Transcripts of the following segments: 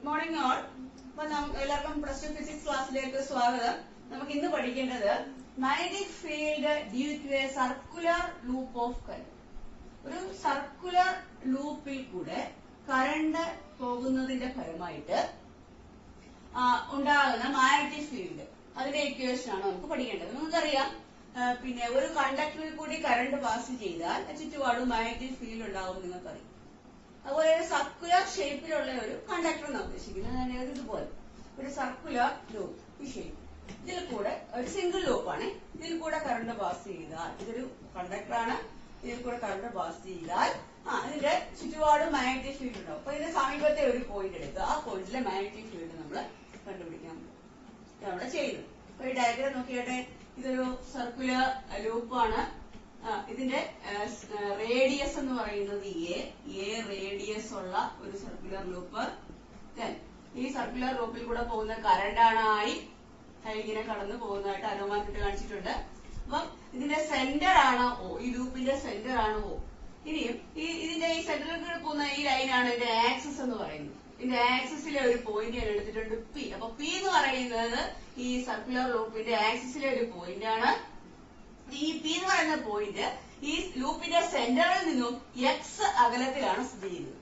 Good morning all. അപ്പൊ എല്ലാവർക്കും plus two physics ക്ലാസ്സിലേക്ക് സ്വാഗതം. നമുക്ക് ഇന്ന് പഠിക്കേണ്ടത് magnetic field due to a circular loop of current. ഒരു സർക്കുലർ ലൂപ്പിൽ കൂടെ കറണ്ട് പോകുന്നതിന്റെ ഫലമായിട്ട് ഉണ്ടാകുന്ന മാഗ്നറ്റിക് ഫീൽഡ്, അതിന്റെ ഇക്വേഷൻ ആണ് നമുക്ക് പഠിക്കേണ്ടത്. നമുക്കറിയാം, പിന്നെ ഒരു കണ്ടക്ടറിൽ കൂടി കറണ്ട് പാസ് ചെയ്താൽ ചുറ്റുപാടും മാഗ്നറ്റിക് ഫീൽഡ് ഉണ്ടാവും നിങ്ങൾക്കറിയാം. അതുപോലെ ഒരു സർക്കുലർ ഷേപ്പിലുള്ള ഒരു കണ്ടക്ടർ നാം ഉദ്ദേശിക്കുന്നത് ഇതുപോലെ ഒരു സർക്കുലർ ലൂപ്പ്, ഈ ഷേപ്പ്. ഇതിൽ കൂടെ ഒരു സിംഗിൾ ലൂപ്പാണ്. ഇതിൽ കൂടെ കറണ്ട് പാസ് ചെയ്താൽ, ഇതൊരു കണ്ടക്ടറാണ്, ഇതിൽ കൂടെ കറണ്ട് പാസ് ചെയ്താൽ ഇതിന്റെ ചുറ്റുപാടും മാഗ്നറ്റിക് ഫീൽഡ് ഉണ്ടാവും. അപ്പൊ ഇതിന്റെ സമീപത്തെ ഒരു പോയിന്റ് എടുക്കുക, ആ പോയിന്റിലെ മാഗ്നറ്റിക് ഫീൽഡ് നമ്മൾ കണ്ടുപിടിക്കാൻ നമ്മൾ ചെയ്യുന്നു. അപ്പൊ ഈ ഡയഗ്രാം നോക്കിയാട്ടെ, ഇതൊരു സർക്കുലർ ലൂപ്പാണ്. ഇതിന്റെ റേഡിയസ് എന്ന് പറയുന്നത് എ റേഡിയസ് ഉള്ള ഒരു സർക്കുലർ ലൂപ്പ്. ഈ സർക്കുലർ ലൂപ്പിൽ കൂടെ പോകുന്ന കറണ്ടാണ് ഇങ്ങനെ കടന്നു പോകുന്നതായിട്ട് അരോമാക്കിട്ട് കാണിച്ചിട്ടുണ്ട്. അപ്പം ഇതിന്റെ സെന്റർ ആണ് O, ഈ ലൂപ്പിന്റെ സെന്റർ ആണ് O. ഇനിയും ഇതിന്റെ ഈ സെന്ററിൽ കൂടെ പോകുന്ന ഈ ലൈനാണ് ഇതിന്റെ ആക്സിസ് എന്ന് പറയുന്നത്. ഇതിന്റെ ആക്സിസിലെ ഒരു പോയിന്റ് ഞാൻ എടുത്തിട്ടുണ്ട് P. അപ്പൊ P എന്ന് പറയുന്നത് ഈ സർക്കുലർ ലൂപ്പിന്റെ ആക്സിസിലെ ഒരു പോയിന്റ് ആണ്. ഈ P എന്ന് പറയുന്ന പോയിന്റ് ഈ ലൂപ്പിന്റെ സെന്ററിൽ നിന്നും X അകലത്തിലാണ് സ്ഥിതി ചെയ്യുന്നത്.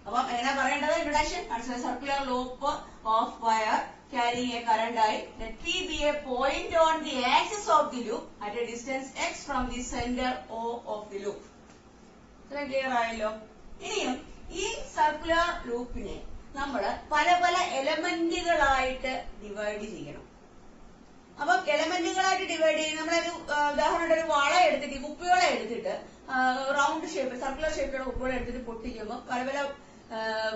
അപ്പം എങ്ങനെ പറയേണ്ടത്? Introduction. Circular loop of wire carrying a current I, let P be a point on the axis of the loop at a distance x from the center O of the loop. ഇത്രയും clear ആയല്ലോ. ഇനിയും ഈ circular ലൂപ്പിനെ നമ്മൾ പല പല എലമെന്റുകളായിട്ട് divide ചെയ്യണം. അപ്പം എലമെന്റുകളായിട്ട് divide ചെയ്യുന്ന നമ്മളൊരു ഉദാഹരണം, ഒരു വള എടുത്തിട്ട്, കുപ്പികളെ എടുത്തിട്ട് റൗണ്ട് ഷേപ്പ് സർക്കുലർ ഷേപ്പിലുള്ള കുപ്പികളെ എടുത്തിട്ട് പൊട്ടിക്കുമ്പോൾ പല പല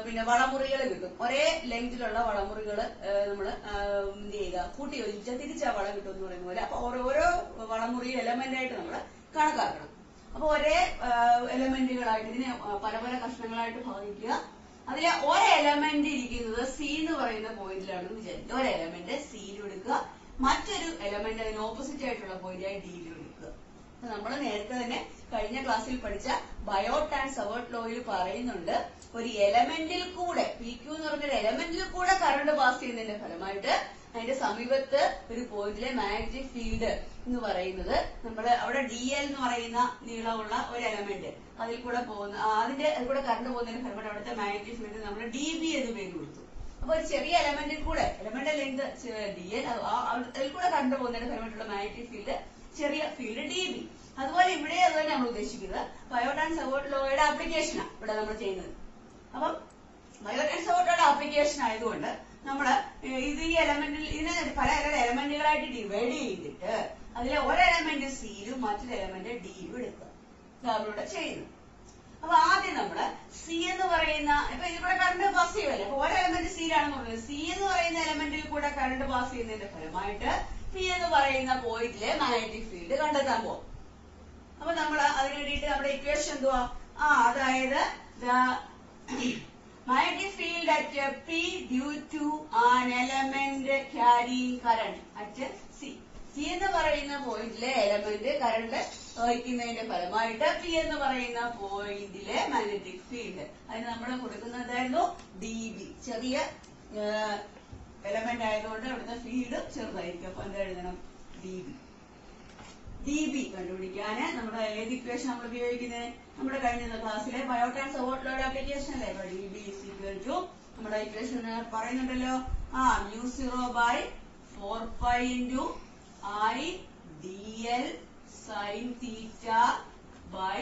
പിന്നെ വളമുറികൾ കിട്ടും. ഒരേ ലെങ്തിലുള്ള വളമുറികൾ നമ്മൾ എന്ത് ചെയ്യുക, കൂട്ടി യോജിച്ചാൽ തിരിച്ചാ വള കിട്ടും എന്ന് പറയുന്ന പോലെ. അപ്പൊ ഓരോ വളമുറി എലമെന്റ് ആയിട്ട് നമ്മൾ കണക്കാക്കണം. അപ്പൊ ഒരേ എലമെന്റുകളായിട്ട് ഇതിനെ പല പല കഷ്ണങ്ങളായിട്ട് ഭാഗിക്കുക. അതിലെ ഒരു എലമെന്റ് ഇരിക്കുന്നത് സി എന്ന് പറയുന്ന പോയിന്റിലാണെന്ന് വിചാരിക്കുക. ഒരു എലമെന്റ് സിയിൽ എടുക്കുക, മറ്റൊരു എലമെന്റ് അതിന് ഓപ്പോസിറ്റ് ആയിട്ടുള്ള പോയിന്റായി ഡിയിൽ എടുക്കുക. നമ്മൾ നേരത്തെ തന്നെ കഴിഞ്ഞ ക്ലാസ്സിൽ പഠിച്ച ബയോട്ട് ആൻഡ് സവേർട്ട് ലോയിൽ പറയുന്നുണ്ട്, ഒരു എലമെന്റിൽ കൂടെ PQ എന്ന് പറഞ്ഞൊരു എലമെന്റിൽ കൂടെ കറണ്ട് പാസ് ചെയ്യുന്നതിന്റെ ഫലമായിട്ട് അതിന്റെ സമീപത്ത് ഒരു പോയിന്റിലെ മാഗ്നറ്റിക് ഫീൽഡ് എന്ന് പറയുന്നത് നമ്മൾ അവിടെ DL എന്ന് പറയുന്ന നീളമുള്ള ഒരു എലമെന്റ് അതിൽ കൂടെ പോകുന്ന അതിൽ കൂടെ കറണ്ട് പോകുന്നതിന്റെ ഫലമായിട്ട് അവിടുത്തെ മാഗ്നറ്റിക് ഫീൽഡ് നമ്മൾ DB എന്ന് പേര് കൊടുത്തു. അപ്പൊ ഒരു ചെറിയ എലമെന്റിൽ കൂടെ, എലമെന്റ് ലെങ്ത് DL, അതിൽ കൂടെ കറണ്ട് പോകുന്നതിന്റെ ഫലമായിട്ടുള്ള മാഗ്നറ്റിക് ഫീൽഡ് ചെറിയ ഫീൽഡ് DB. അതുപോലെ ഇവിടെ അതുപോലെ നമ്മൾ ഉദ്ദേശിക്കുന്നത് ബയോട്ട് ആൻഡ് സവേർട്ട് ലോയുടെ ആപ്ലിക്കേഷനാണ് ഇവിടെ നമ്മൾ ചെയ്യുന്നത്. അപ്പം ബയോട്ട് ആൻഡ് സവേർട്ട് ലോയുടെ ആപ്ലിക്കേഷൻ ആയതുകൊണ്ട് നമ്മള് ഇത് ഈ എലമെന്റിൽ ഇതിനെ പല എലമെന്റുകളായിട്ട് ഡിവൈഡ് ചെയ്തിട്ട് അതിലെ ഒരു എലമെന്റ് സിയിലും മറ്റൊരു എലമെന്റ് ഡിയിലും എടുക്കുക. നമ്മളിവിടെ ചെയ്യുന്നു. അപ്പൊ ആദ്യം നമ്മള് സി എന്ന് പറയുന്ന, ഇപ്പൊ ഇതിൽ കൂടെ കറണ്ട് പാസ് ചെയ്യുമല്ലേ, അപ്പൊ ഒരു എലമെന്റ് സിയിലാണെന്ന് പറയുന്നത്. സി എന്ന് പറയുന്ന എലമെന്റിൽ കൂടെ കറണ്ട് പാസ് ചെയ്യുന്നതിന്റെ ഫലമായിട്ട് പി എന്ന് പറയുന്ന പോയിന്റിലെ മാഗ്നറ്റിക് ഫീൽഡ് കണ്ടെത്താൻ പോകും. അപ്പൊ നമ്മൾ അതിന് വേണ്ടിയിട്ട് നമ്മുടെ ഇക്വേഷൻ എന്തുവാ? അതായത് magnetic field at P due to an element carrying current at C. C എന്ന് പറയുന്ന പോയിന്റിലെ എലമെന്റ് കറണ്ട് വഹിക്കുന്നതിന്റെ ഫലമായിട്ട് P എന്ന് പറയുന്ന പോയിന്റിലെ മാഗ്നറ്റിക് ഫീൽഡ് അതിന് നമ്മൾ കൊടുക്കുന്നതായിരുന്നു DB. ചെറിയ എലമെന്റ് ആയതുകൊണ്ട് അവിടുത്തെ ഫീൽഡ് ചെറുതായിരിക്കും. അപ്പൊ എന്താ എഴുതണം? DB കണ്ടുപിടിക്കാന് നമ്മുടെ ഏത് ഇക്വേഷൻ നമ്മൾ ഉപയോഗിക്കുന്നത്? നമ്മുടെ കഴിഞ്ഞ ക്ലാസ്സിലെ ബയോട്ട് ആൻഡ് സവേർട്ട് ലോയുടെ ആപ്ലിക്കേഷൻ അല്ലേ. DB is equal to നമ്മുടെ ഇക്വേഷൻ പറയുന്നുണ്ടല്ലോ, μ0/4π into I dl sin theta by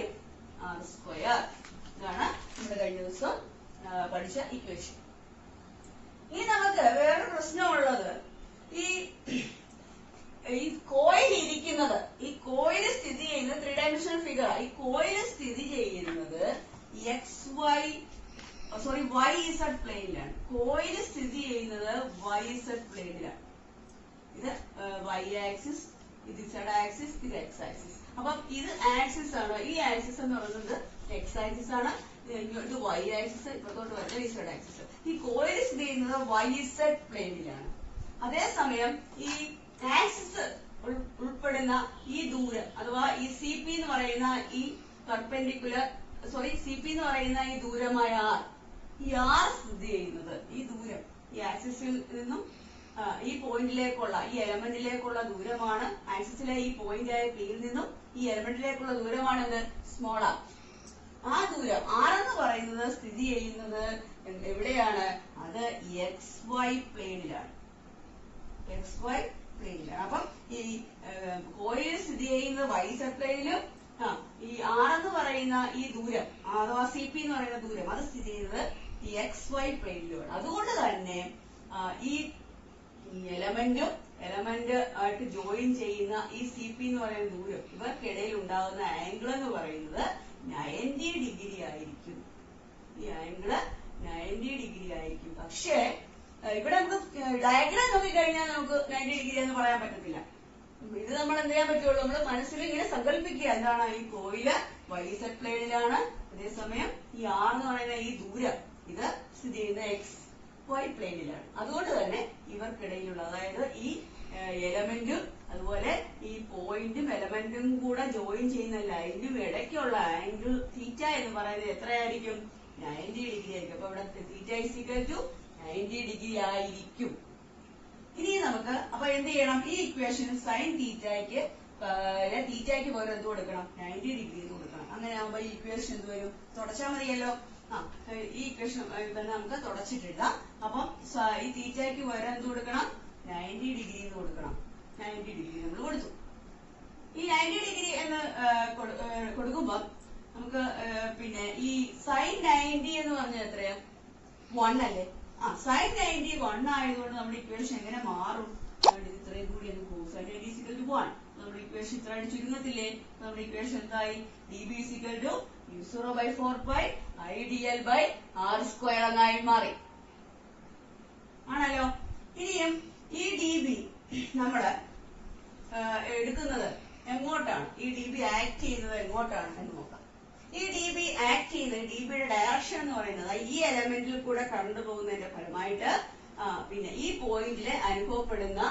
r square. ഇതാണ് നമ്മുടെ കഴിഞ്ഞ ദിവസം പഠിച്ച ഇക്വേഷൻ. ഇനി നമുക്ക് വേറൊരു പ്രശ്നമുള്ളത്, ഈ കോയിൽ ഇരിക്കുന്നത്, ഈ കോയിൽ സ്ഥിതി ചെയ്യുന്നത് 3 ഡയമെൻഷണൽ ഫിഗർ. ഈ കോയിൽ സ്ഥിതി ചെയ്യുന്നത് YZ പ്ലെയിനിലാണ്. കോയിൽ സ്ഥിതി ചെയ്യുന്നത് YZ പ്ലെയിനിലാണ്. ഇത് Y ആക്സിസ്, ഇത് Z ആക്സിസ്, ഇത് X ആക്സിസ്. അപ്പം ഇത് ആക്സിസ് ആണ്. ഈ ആക്സിസ് എന്ന് പറയുന്നത് X ആക്സിസ് ആണ്. ഇത് Y ആക്സിസ്, ഇപ്പത്തോട്ട് വരുന്നത് Z ആക്സിസ്. ഈ കോയിൽ സ്ഥിതി ചെയ്യുന്നത് YZ പ്ലെയിനിലാണ്. അതേസമയം ഈ ആക്സിസ് ഉൾപ്പെടുന്ന ഈ ദൂരം അഥവാ ഈ CP എന്ന് പറയുന്ന ഈ പെർപെൻഡിക്കുലർ CP എന്ന് പറയുന്ന ഈ ദൂരമായ R, ഈ ആർ സ്ഥിതി ചെയ്യുന്നത്, ഈ ദൂരം ഈ ആക്സിസിൽ നിന്നും ഈ പോയിന്റിലേക്കുള്ള ഈ എലമെന്റിലേക്കുള്ള ദൂരമാണ്. ആക്സിസിലെ ഈ പോയിന്റ് ആയ പിയിൽ നിന്നും ഈ എലമെന്റിലേക്കുള്ള ദൂരമാണ് എന്ത്? Small R. ആ ദൂരം ആർ എന്ന് പറയുന്നത് സ്ഥിതി ചെയ്യുന്നത് എവിടെയാണ്? അത് XY പ്ലെയിനിലാണ്. XY പ്ലെയിനിലാണ്. അപ്പം ഈ കോയിൽ സ്ഥിതി ചെയ്യുന്നത് YZ പ്ലെയിനിലും ഈ ആർ എന്ന് പറയുന്ന ഈ ദൂരം അഥവാ CP എന്ന് പറയുന്ന ദൂരം അത് സ്ഥിതി ചെയ്യുന്നത് ഈ XY പ്ലെയിനിലുമാണ്. അതുകൊണ്ട് തന്നെ ഈ എലമെന്റ് ആയിട്ട് ജോയിൻ ചെയ്യുന്ന ഈ CP എന്ന് പറയുന്ന ദൂരം ഇവർക്കിടയിൽ ഉണ്ടാകുന്ന ആംഗിൾ എന്ന് പറയുന്നത് 90 ഡിഗ്രി ആയിരിക്കും. ഈ ആംഗിള് 90 ഡിഗ്രി ആയിരിക്കും. പക്ഷേ ഇവിടെ നമുക്ക് ഡയഗ്രാം നോക്കിക്കഴിഞ്ഞാൽ നമുക്ക് 90 ഡിഗ്രി എന്ന് പറയാൻ പറ്റത്തില്ല. ഇത് നമ്മൾ എന്ത് ചെയ്യാൻ പറ്റുള്ളൂ? നമ്മൾ മനസ്സിൽ ഇങ്ങനെ സങ്കല്പിക്കുക. എന്താണ്? ഈ കോയില് YZ പ്ലെയിനിലാണ്, അതേസമയം ഈ ആർ എന്ന് പറയുന്ന ഈ ദൂരം ഇത് സ്ഥിതി ചെയ്യുന്ന XY പ്ലെയിനിലാണ്. അതുകൊണ്ട് തന്നെ ഇവർക്കിടയിലുള്ള, അതായത് ഈ എലമെന്റും അതുപോലെ ഈ പോയിന്റും എലമെന്റും കൂടെ ജോയിൻ ചെയ്യുന്ന ലൈനും ഇടയ്ക്കുള്ള ആംഗിൾ തീറ്റ എന്ന് പറയുന്നത് എത്രയായിരിക്കും? 90 ഡിഗ്രി ആയിരിക്കും. അപ്പൊ ഇവിടെ തീറ്റ = 90 ഡിഗ്രി ആയിരിക്കും. ഇനി നമുക്ക് അപ്പൊ എന്ത് ചെയ്യണം? ഈ ഇക്വേഷൻ സൈൻ തീറ്റയ്ക്ക് പകരം എന്ത് കൊടുക്കണം? 90 ഡിഗ്രി എന്ന് കൊടുക്കണം. അങ്ങനെ ആകുമ്പോ ഈ ഇക്വേഷൻ എന്ത് വരും? തുടച്ചാൽ മതിയല്ലോ. ഈ ഇക്വേഷൻ തന്നെ നമുക്ക് തുടച്ചിട്ടിടാം. അപ്പം ഈ തീറ്റയ്ക്ക് പകരം എന്ത് കൊടുക്കണം? 90 ഡിഗ്രി എന്ന് കൊടുക്കണം. 90 ഡിഗ്രി നമ്മൾ കൊടുത്തു. ഈ 90 ഡിഗ്രി എന്ന് കൊടുക്കുമ്പം നമുക്ക് പിന്നെ ഈ സൈൻ 90 എന്ന് പറഞ്ഞാൽ എത്രയാ? 1 അല്ലേ? സൈൻ 90 1 ആയതുകൊണ്ട് നമ്മുടെ ഇക്വേഷൻ എങ്ങനെ മാറും? ഇത്രയും കൂടി ഒന്ന് പോകും. സൈൻ 90 = 1. നമ്മുടെ ഇക്വേഷൻ ഇത്രയായിട്ട് ചുരുങ്ങത്തില്ലേ? നമ്മുടെ ഇക്വേഷൻ എന്തായി? dB = u0/4π IDL/r² എന്നായി മാറി. ആണല്ലോ. ഇനിയും ഈ dB നമ്മള് എടുക്കുന്നത് എങ്ങോട്ടാണ്? ഈ dB ആക്ട് ചെയ്യുന്നത് എങ്ങോട്ടാണ് എന്ന് നോക്കാം. ഈ dB ആക്ട് ചെയ്യുന്നത്, dBയുടെ ഡയറക്ഷൻ എന്ന് പറയുന്നത് ഈ എലമെന്റിൽ കൂടെ കടന്നു പോകുന്നതിന്റെ ഫലമായിട്ട് പിന്നെ ഈ പോയിന്റിൽ അനുഭവപ്പെടുന്ന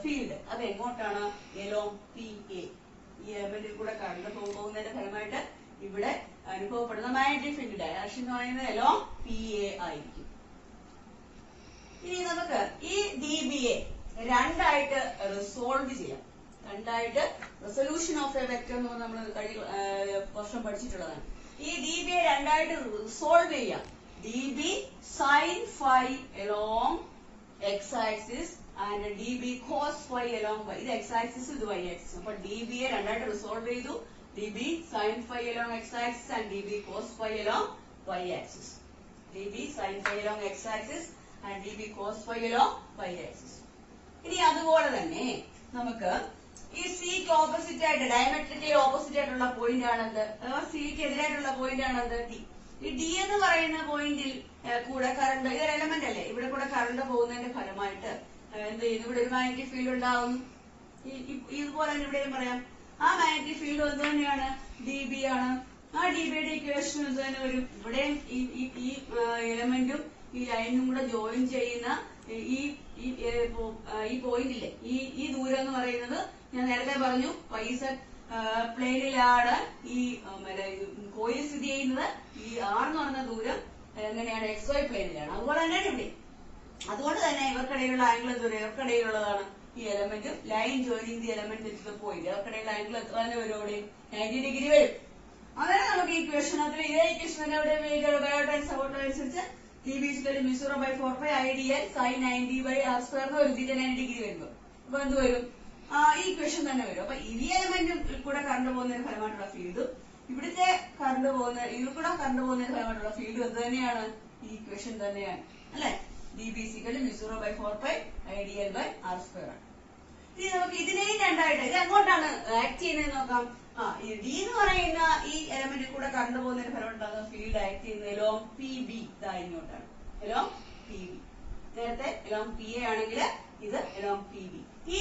ഫീൽഡ് അത് എങ്ങോട്ടാണ്? Along PA. ഈ എലമെന്റിൽ കൂടെ കടന്നു പോകുന്നതിന്റെ ഫലമായിട്ട് ഇവിടെ അനുഭവപ്പെടുന്ന മാഗ്നറ്റിക് ഫീൽഡ് ഡയറക്ഷൻ എന്ന് പറയുന്നത് എലോങ് PA ആയിരിക്കും. ഇനി നമുക്ക് ഈ dBയെ രണ്ടായിട്ട് റിസോൾവ് ചെയ്യാം. രണ്ടായിട്ട് റെസൊല്യൂഷൻ ഓഫ് എ വെക്ടർ എന്ന് നമ്മൾ കഴിഞ്ഞ വർഷം പഠിച്ചിട്ടുള്ളതാണ്. ഈ dBയെ രണ്ടായിട്ട് റിസോൾവ് ചെയ്യാം. dB sin phi along x axis and dB cos phi along y. ഇത് x axis, ഇത് y axis. അപ്പൊ dBയെ രണ്ടായിട്ട് റിസോൾവ് ചെയ്തു. dB sin phi along x axis and dB cos phi along y axis. dB sin phi along x axis and dB cos phi along y axis. ഇനി അതുപോലെ തന്നെ നമുക്ക് ഈ സിക്ക് ഓപ്പോസിറ്റ് ആയിട്ട് ഡയമെട്രിക്കലി ഓപ്പോസിറ്റ് ആയിട്ടുള്ള പോയിന്റ് ആണെന്ത്? അഥവാ സിക്ക് എതിരായിട്ടുള്ള പോയിന്റ് ആണെന്ത്? ഡി. ഈ ഡി എന്ന് പറയുന്ന പോയിന്റിൽ കൂടെ കറണ്ട്, ഇതൊരു എലമെന്റ് അല്ലേ, ഇവിടെ കൂടെ കറണ്ട് പോകുന്നതിന്റെ ഫലമായിട്ട് എന്ത് ചെയ്യുന്നു? ഇവിടെ ഒരു മാഗ്നറ്റിക് ഫീൽഡ് ഉണ്ടാവും. ഇതുപോലെ തന്നെ ഇവിടെയും പറയാം. ആ മാഗ്നറ്റിക് ഫീൽഡ് എന്ത് തന്നെയാണ്? dB ആണ്. ആ dBയുടെ ഇക്വേഷൻ എന്ത് തന്നെ വരും? ഇവിടെ ഈ എലമെന്റും ഈ ലൈനും കൂടെ ജോയിൻ ചെയ്യുന്ന ഈ പോയിന്റില്ലേ, ഈ ദൂരം എന്ന് പറയുന്നത് ഞാൻ നേരത്തെ പറഞ്ഞു YZ പ്ലെയിനിലാണ് ഈ കോയിൽ സ്ഥിതി ചെയ്യുന്നത്. ഈ ആർ എന്ന് പറയുന്ന ദൂരം എങ്ങനെയാണ്? XY പ്ലെയിനിലാണ്. അതുപോലെ തന്നെയാണ് ഇവിടെ. അതുകൊണ്ട് തന്നെ ഇവർക്കിടയിലുള്ള ആംഗിൾ എന്തോരം? ഇവർക്കിടയിലുള്ളതാണ് ഈ എലമെന്റും line joining the element with the point. ഇവർക്കിടയിലുള്ള ആംഗിൾ എത്ര തന്നെ വരും? അവിടെ 90 ഡിഗ്രി വരും. അങ്ങനെ നമുക്ക് ഈ ഇക്വേഷനത്തിൽ ഇതേ ഇക്വേഷൻ തന്നെ ഇവിടെ ബയോടൈൻ സപ്പോർട്ട് അനുസരിച്ച് dB = u0/4π IDL sin 90/r² എന്ന് വരും. 90 ഡിഗ്രി വരുമ്പോ അപ്പൊ എന്ത് വരും? ഈ ഇക്വേഷൻ തന്നെ വരും. അപ്പൊ ഈ എലമെന്റും കൂടെ കറണ്ട് പോകുന്നതിന് ഫലമായിട്ടുള്ള ഫീൽഡും ഇവിടുത്തെ കറണ്ട് ഇതിൽ കൂടെ കറണ്ട് പോകുന്നതിന് ഫലമായിട്ടുള്ള ഫീൽഡും എന്ത് തന്നെയാണ്? ഈ ഇക്വേഷൻ തന്നെയാണ് അല്ലെ? dB = u0/4π IDL/r². ഇനി നമുക്ക് ഇതിനെയും രണ്ടായിട്ട് ഇത് എങ്ങോട്ടാണ് ആക്ട് ചെയ്യുന്നത് നോക്കാം. ഈ ഡി എന്ന് പറയുന്ന ഈ എലമെന്റിൽ കൂടെ കറണ്ട് പോകുന്നതിന് ഫലമുണ്ടാകുന്ന ഫീൽഡ് ആക്ട് ചെയ്യുന്നത് എലോങ് PB. ഇതാ ഇങ്ങോട്ടാണ് എലോങ് PB. നേരത്തെ എലോങ് PA ആണെങ്കിൽ ഇത് എലോങ് PB. ഈ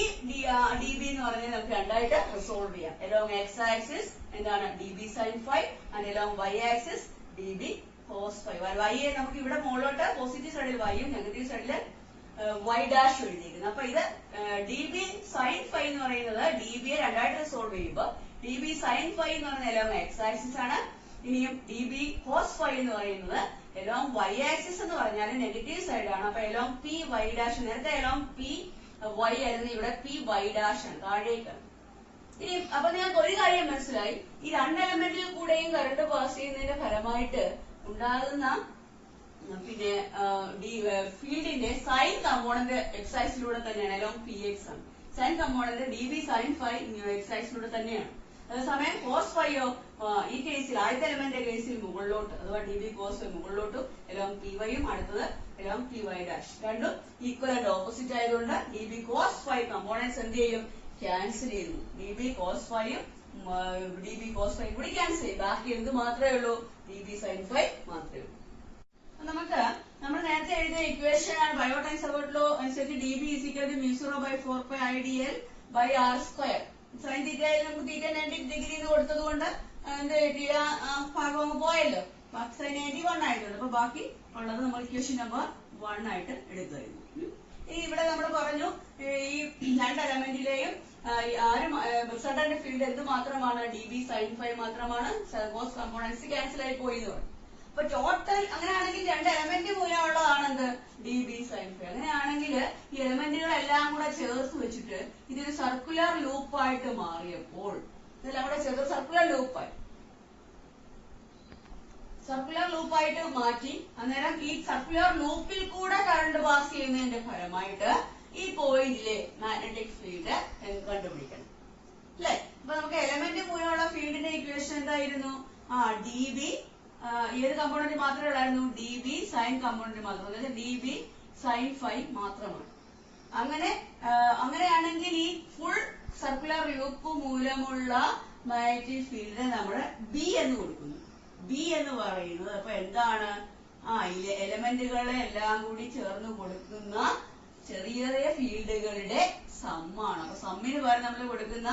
dB എന്ന് പറഞ്ഞാൽ നമുക്ക് രണ്ടായിട്ട് റിസോൾവ് ചെയ്യാം. എലോങ് x ആക്സിസ് എന്താണ്? dB sin phi and along y axis dB cos phi. y നമുക്ക് ഇവിടെ മുകളിലോട്ട് പോസിറ്റീവ് സൈഡിൽ y-യും നെഗറ്റീവ് സൈഡിൽ y' എഴുതിയിരിക്കുന്നത്. അപ്പൊ ഇത് dB sin phi എന്ന് പറയുന്നത് dBയെ രണ്ടായിട്ട് റിസോൾവ് ചെയ്യുമ്പോൾ dB sin phi എന്ന് പറയുന്ന എലോങ് x ആക്സിസ് ആണ്. ഇനിയും ഡി ബി കോസ് ഫൈ എന്ന് പറയുന്നത് എലോങ് വൈ ആക്സിസ് എന്ന് പറഞ്ഞാൽ നെഗറ്റീവ് സൈഡ് ആണ്. അപ്പൊ എലോങ് പി വൈ ഡാഷ്, നേരത്തെ എലോങ് പി വൈ ആയിരുന്നു, ഇവിടെ പി വൈ ഡാഷ് ആണ്, താഴേക്കാണ്. ഇനി അപ്പൊ നിങ്ങൾക്ക് ഒരു കാര്യം മനസ്സിലായി, ഈ രണ്ട് എലമെന്റിൽ കൂടെയും കറണ്ട് പാസ് ചെയ്യുന്നതിന്റെ ഫലമായിട്ട് ഉണ്ടാകുന്ന പിന്നെ ഫീൽഡിന്റെ സൈൻ കമ്പോണന്റ് എക്സ് ആക്സിലൂടെ തന്നെയാണ്, എലോങ് പി എക്സ് ആണ്. Sine component D B sine phi X ആക്സിലൂടെ തന്നെയാണ്. അതേസമയം കോസ് ഫൈയോ ഈ കേസിൽ ആദ്യത്തെ എലമെന്റിന്റെ കേസിൽ മുകളിലോട്ട്, അഥവാ ഡി ബി കോസ് ഫൈ മുകളിലോട്ടും എലോങ് പി വൈയും അടുത്തത് എലോങ് പി വൈ ഡാഷ്, രണ്ടും ഈക്വൽ ആൻഡ് ഓപ്പോസിറ്റ് ആയതുകൊണ്ട് D B cos phi components എന്ത് ചെയ്യും, ക്യാൻസൽ ചെയ്യുന്നു. ഡി ബി കോസ് ഫൈയും ഡി ബി കോസ് ഫൈ കൂടി ക്യാൻസൽ ചെയ്യും. ബാക്കി എന്ത് മാത്രമേ ഉള്ളൂ, ഡി ബി സൈൻ ഫൈ മാത്രമേ ഉള്ളൂ. നമുക്ക് നമ്മൾ നേരത്തെ എഴുതിയ ഇക്വേഷൻ ആണ് ബയോടൈൻ സപ്പോർട്ട് ലോ അനുസരിച്ച് D B is equal to mu 0/4π IDL by R square. Sine തീറ്റയിൽ നമുക്ക് തീറ്റ 90 ഡിഗ്രി എന്ന് കൊടുത്തത് കൊണ്ട് എന്ത് കിട്ടിയ ഭാഗം അങ്ങ് പോയല്ലോ, ബാക്കി സൈൻ 91 ആയിട്ടുണ്ട്. അപ്പൊ ബാക്കി ഉള്ളത് നമ്മൾ ഇക്വേഷൻ നമ്പർ 1 ആയിട്ട് എടുക്കുകയായിരുന്നു. ഇനി ഇവിടെ നമ്മൾ പറഞ്ഞു ഈ രണ്ട് എലമെന്റിലെയും റിസൾട്ടന്റ് ഫീൽഡ് എന്ത് മാത്രമാണ്, ഡി ബി സൈൻ ഫൈ മാത്രമാണ്, കോസ് കമ്പോണൻസ് ക്യാൻസൽ ആയി പോയി എന്ന് പറഞ്ഞു. അപ്പൊ ടോട്ടൽ അങ്ങനെയാണെങ്കിൽ രണ്ട് എലമെന്റ് മൂലമുള്ളതാണ് എന്ത്, ഡി ബി സൈൻ ഫൈ. അങ്ങനെയാണെങ്കിൽ ഈ എലമെന്റുകളെല്ലാം കൂടെ ചേർത്ത് വെച്ചിട്ട് ഇതൊരു സർക്കുലർ ലൂപ്പായിട്ട് മാറിയപ്പോൾ, ഇതെല്ലാം കൂടെ ചേർത്ത് സർക്കുലർ ലൂപ്പായിട്ട് മാറ്റി, അന്നേരം ഈ സർക്കുലർ ലൂപ്പിൽ കൂടെ കറണ്ട് പാസ് ചെയ്യുന്നതിന്റെ ഫലമായിട്ട് ഈ പോയിന്റിലെ മാഗ്നറ്റിക് ഫീൽഡ് കണ്ടുപിടിക്കണം, അല്ലെ? അപ്പൊ നമുക്ക് എലമെന്റ് മൂലമുള്ള ഫീൽഡിന്റെ ഇക്വേഷൻ എന്തായിരുന്നു, ഡി ബി ഏത് കമ്പോണന്റ് മാത്രമേ ഉള്ളായിരുന്നു, ഡി ബി സൈൻ കമ്പോണന്റ് മാത്രം, അതായത് ഡി ബി സൈൻ ഫൈ മാത്രമാണ്. അങ്ങനെയാണെങ്കിൽ ഈ ഫുൾ സർക്കുലർ ലൂപ്പ് മൂലമുള്ള മാഗ്നറ്റിക് ഫീൽഡിനെ നമ്മൾ ബി എന്ന് കൊടുക്കുന്നു. ബി എന്ന് പറയുന്നത് അപ്പൊ എന്താണ്, എലമെന്റുകളെ എല്ലാം കൂടി ചേർന്ന് കൊടുക്കുന്ന ചെറിയ ചെറിയ ഫീൽഡുകളുടെ സമ്മാണ്. അപ്പൊ സമ്മിന് പകരം നമ്മൾ കൊടുക്കുന്ന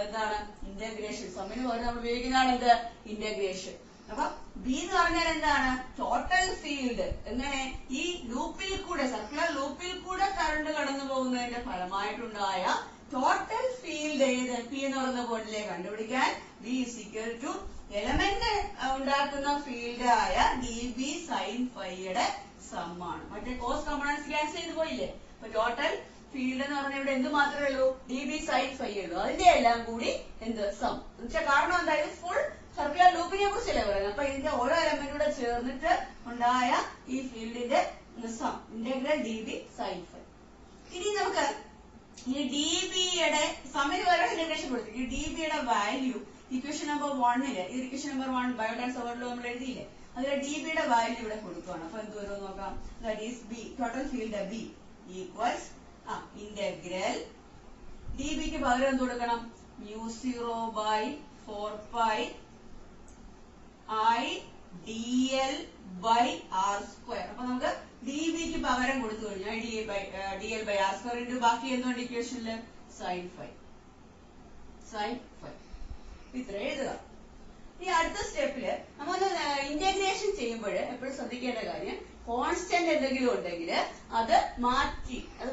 എന്താണ്, ഇന്റഗ്രേഷൻ. സമ്മിന് പകരം നമ്മൾ ഉപയോഗിക്കുന്നതാണ് എന്ത്, ഇന്റഗ്രേഷൻ. അപ്പൊ ബി എന്ന് പറഞ്ഞാൽ എന്താണ്, ടോട്ടൽ ഫീൽഡ്. എങ്ങനെ, ഈ ലൂപ്പിൽ കൂടെ സർക്കുലർ ലൂപ്പിൽ കൂടെ കറണ്ട് കടന്നു പോകുന്നതിന്റെ ഫലമായിട്ടുണ്ടായ ടോട്ടൽ ഫീൽഡ് ഏത്, പി എന്ന് പറയുന്ന പോയിന്റിലെ കണ്ടുപിടിക്കാൻ B is equal to element ഉണ്ടാക്കുന്ന ഫീൽഡ് ആയ ഡി ബി സൈൻ ഫൈയുടെ സമ്മാണ്. മറ്റേ കോസ് കമ്പോണൻസ് ക്യാൻസൽ ചെയ്ത് പോയില്ലേ. അപ്പൊ ടോട്ടൽ ഫീൽഡ് എന്ന് പറഞ്ഞാൽ ഇവിടെ എന്ത് മാത്രമേ ഉള്ളൂ, ഡി ബി സൈൻ ഫൈ ഉള്ളൂ. അതിന്റെ എല്ലാം കൂടി എന്ത്, സം. കാരണം എന്തായാലും ഫുൾ സർക്കുലർ ലൂപ്പിനെ കുറിച്ചല്ലേ പറയുന്നത്. അപ്പൊ ഇതിന്റെ ഓരോ എലമെന്റ് കൂടെ ചേർന്നിട്ട് ഉണ്ടായ ഈ ഫീൽഡിന്റെ sum, integral D B sine phi. ഇനി നമുക്ക് ഈ ഡി ബിയുടെ സമ്മിന് പകരം ഇന്റഗ്രേഷൻ കൊടുത്തു. ഈ ഡി ബിയുടെ value equation number 1 equation number 1 Biot Savart law നമ്മൾ എഴുതിയില്ലേ, അതിലെ ഡി ബിയുടെ വാല്യൂ ഇവിടെ കൊടുക്കുകയാണ്. അപ്പൊ എന്ത് വരും നോക്കാം, that is B, total field B equals integral D ബിക്ക് പകരം എന്ത് കൊടുക്കണം, mu 0/4π IDL by R square. അപ്പൊ നമുക്ക് ഡി ബിക്ക് പകരം കൊടുത്തു കഴിഞ്ഞാൽ DL by R square into ബാക്കി എന്തുകൊണ്ട് ഇക്വേഷനില് സൈൻ ഫൈ. ഇത്ര എഴുതുക. ഈ അടുത്ത സ്റ്റെപ്പില് നമ്മൾ ഇന്റഗ്രേഷൻ ചെയ്യുമ്പോൾ എപ്പോഴും ശ്രദ്ധിക്കേണ്ട കാര്യം, കോൺസ്റ്റന്റ് എന്തെങ്കിലും ഉണ്ടെങ്കിൽ അത് മാറ്റി, അത്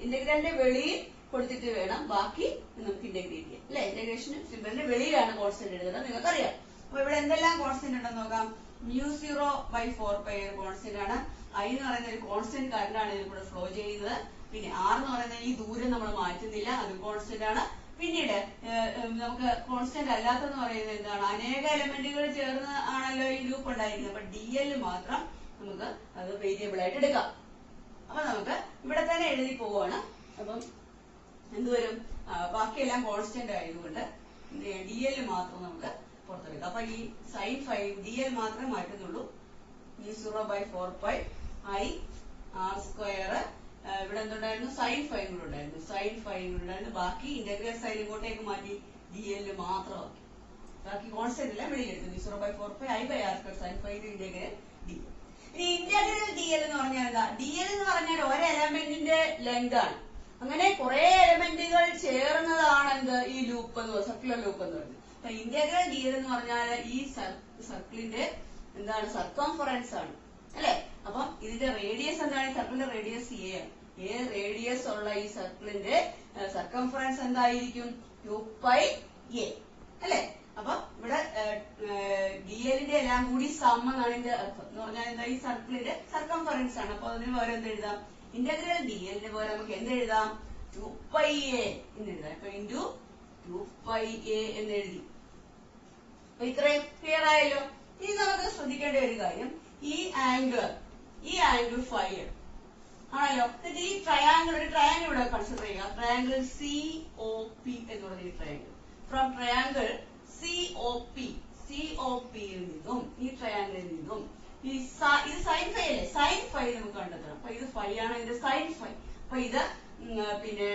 ഇന്റഗ്രലിന്റെ വെളിയിൽ കൊടുത്തിട്ട് വേണം ബാക്കി നമുക്ക് ഇന്റഗ്രേറ്റ് ചെയ്യാം, അല്ലെ? ഇന്റഗ്രേഷൻ സിമ്പിളിന്റെ വെളിയിലാണ് കോൺസ്റ്റന്റ് എഴുതുന്നത്, നിങ്ങൾക്കറിയാം. അപ്പൊ ഇവിടെ എന്തെല്ലാം കോൺസ്റ്റന്റ് ഉണ്ടെന്ന് നോക്കാം. മ്യൂ 0/4π ഒരു കോൺസ്റ്റന്റ് ആണ്. ഐ എന്ന് പറയുന്ന ഒരു കോൺസ്റ്റന്റ് കറണ്ടാണ് ഇതിൽ കൂടെ ഫ്ലോ ചെയ്യുന്നത്. പിന്നെ ആർ എന്ന് പറയുന്ന ഈ ദൂരം നമ്മൾ മാറ്റുന്നില്ല, അതും കോൺസ്റ്റന്റ് ആണ്. പിന്നീട് നമുക്ക് കോൺസ്റ്റന്റ് അല്ലാത്തെന്ന് പറയുന്നത് എന്താണ്, അനേക എലമെന്റുകൾ ചേർന്ന് ആണല്ലോ ഈ ലൂപ്പ് ഉണ്ടായിരിക്കുന്നത്. അപ്പൊ ഡി എൽ മാത്രം നമുക്ക് അത് വേരിയബിൾ ആയിട്ട് എടുക്കാം. അപ്പൊ നമുക്ക് ഇവിടെ തന്നെ എഴുതി പോവാണ്. അപ്പം എന്തുവരും, ബാക്കിയെല്ലാം കോൺസ്റ്റന്റ് ആയതുകൊണ്ട് ഡി എൽ മാത്രം നമുക്ക് പുറത്തെടുക്കാം. അപ്പൊ ഈ സൈൻ ഫൈ ഡി എൽ മാത്രമേ മാറ്റുന്നുള്ളൂ. 0/4π IR സ്ക്വയർ, ഇവിടെ എന്തുണ്ടായിരുന്നു, സൈൻ ഫൈ കൂടെ ഉണ്ടായിരുന്നു. ബാക്കി ഇന്റഗ്രൽ സൈൻ ഇങ്ങോട്ടേക്ക് മാറ്റി ഡി എൽ മാത്രമാക്കി. ബാക്കി കോൺസ്റ്റന്റ് എല്ലാം വെളിയിലെടുത്തു. 0/4π IR square sine phi integral D. ഇനി ഇന്റഗ്രൽ ഡി എൽ എന്ന് പറഞ്ഞാൽ എന്താ, ഡി എൽ എന്ന് പറഞ്ഞാൽ ഒരു എലമെന്റിന്റെ ലെങ്ത് ആണ്. അങ്ങനെ കുറെ എലമെന്റുകൾ ചേർന്നതാണ് എന്ത്, ഈ ലൂപ്പ് എന്ന് പറയുന്നത്, സർക്കുലർ ലൂപ്പ് എന്ന് പറയുന്നത്. അപ്പൊ ഇന്റഗ്രൽ ഡി എൽ എന്ന് പറഞ്ഞാൽ ഈ സർക്കിളിന്റെ എന്താണ്, സർക്കംഫറൻസ് ആണ്, അല്ലെ? അപ്പം ഇതിന്റെ റേഡിയസ് എന്താണ്, സർക്കിളിന്റെ റേഡിയസ് എ ആണ്. എ റേഡിയസ് ഉള്ള ഈ സർക്കിളിന്റെ സർക്കംഫറൻസ് എന്തായിരിക്കും, 2πa, അല്ലെ? അപ്പൊ ഇവിടെ dlന്റെ എല്ലാം കൂടി സം എന്നാണ് ഇതിന്റെ അർത്ഥം എന്ന് പറഞ്ഞാൽ എന്താ ഈ സർക്കിളിന്റെ സർക്കംഫറൻസ് ആണ്. അപ്പൊ അതിന് പകരം എന്ത് എഴുതാം? ഇന്റഗ്രൽ dlന്റെ പകരം നമുക്ക് എന്ത് എഴുതാം? 2πa എന്ന് എഴുതാം. അപ്പൊ ഇൻറ്റു 2πa എന്ന് എഴുതി. അപ്പൊ ഇത്രയും ക്ലിയർ ആയല്ലോ. ഇനി നമുക്ക് ശ്രദ്ധിക്കേണ്ട ഒരു കാര്യം, ഈ ആംഗിൾ ഫൈ ആണല്ലോ. എന്നിട്ട് ഈ ട്രയാംഗിൾ, ഒരു ട്രയാംഗിൾ ഇവിടെ കൺസിഡർ ചെയ്യുക. ട്രയാംഗിൾ COP എന്ന് പറഞ്ഞ ഈ ട്രയാംഗിൾ, ഫ്രം ട്രയാംഗിൾ COP യിൽ നിന്നും, ഈ ട്രയാംഗിളിൽ നിന്നും ഇത് സൈൻ ഫൈ അല്ലേ, സൈൻ ഫൈ നമുക്ക് കണ്ടെത്തണം. അപ്പൊ ഇത് ഫൈ ആണ്, ഇത് സൈൻ ഫൈ. അപ്പൊ ഇത് പിന്നെ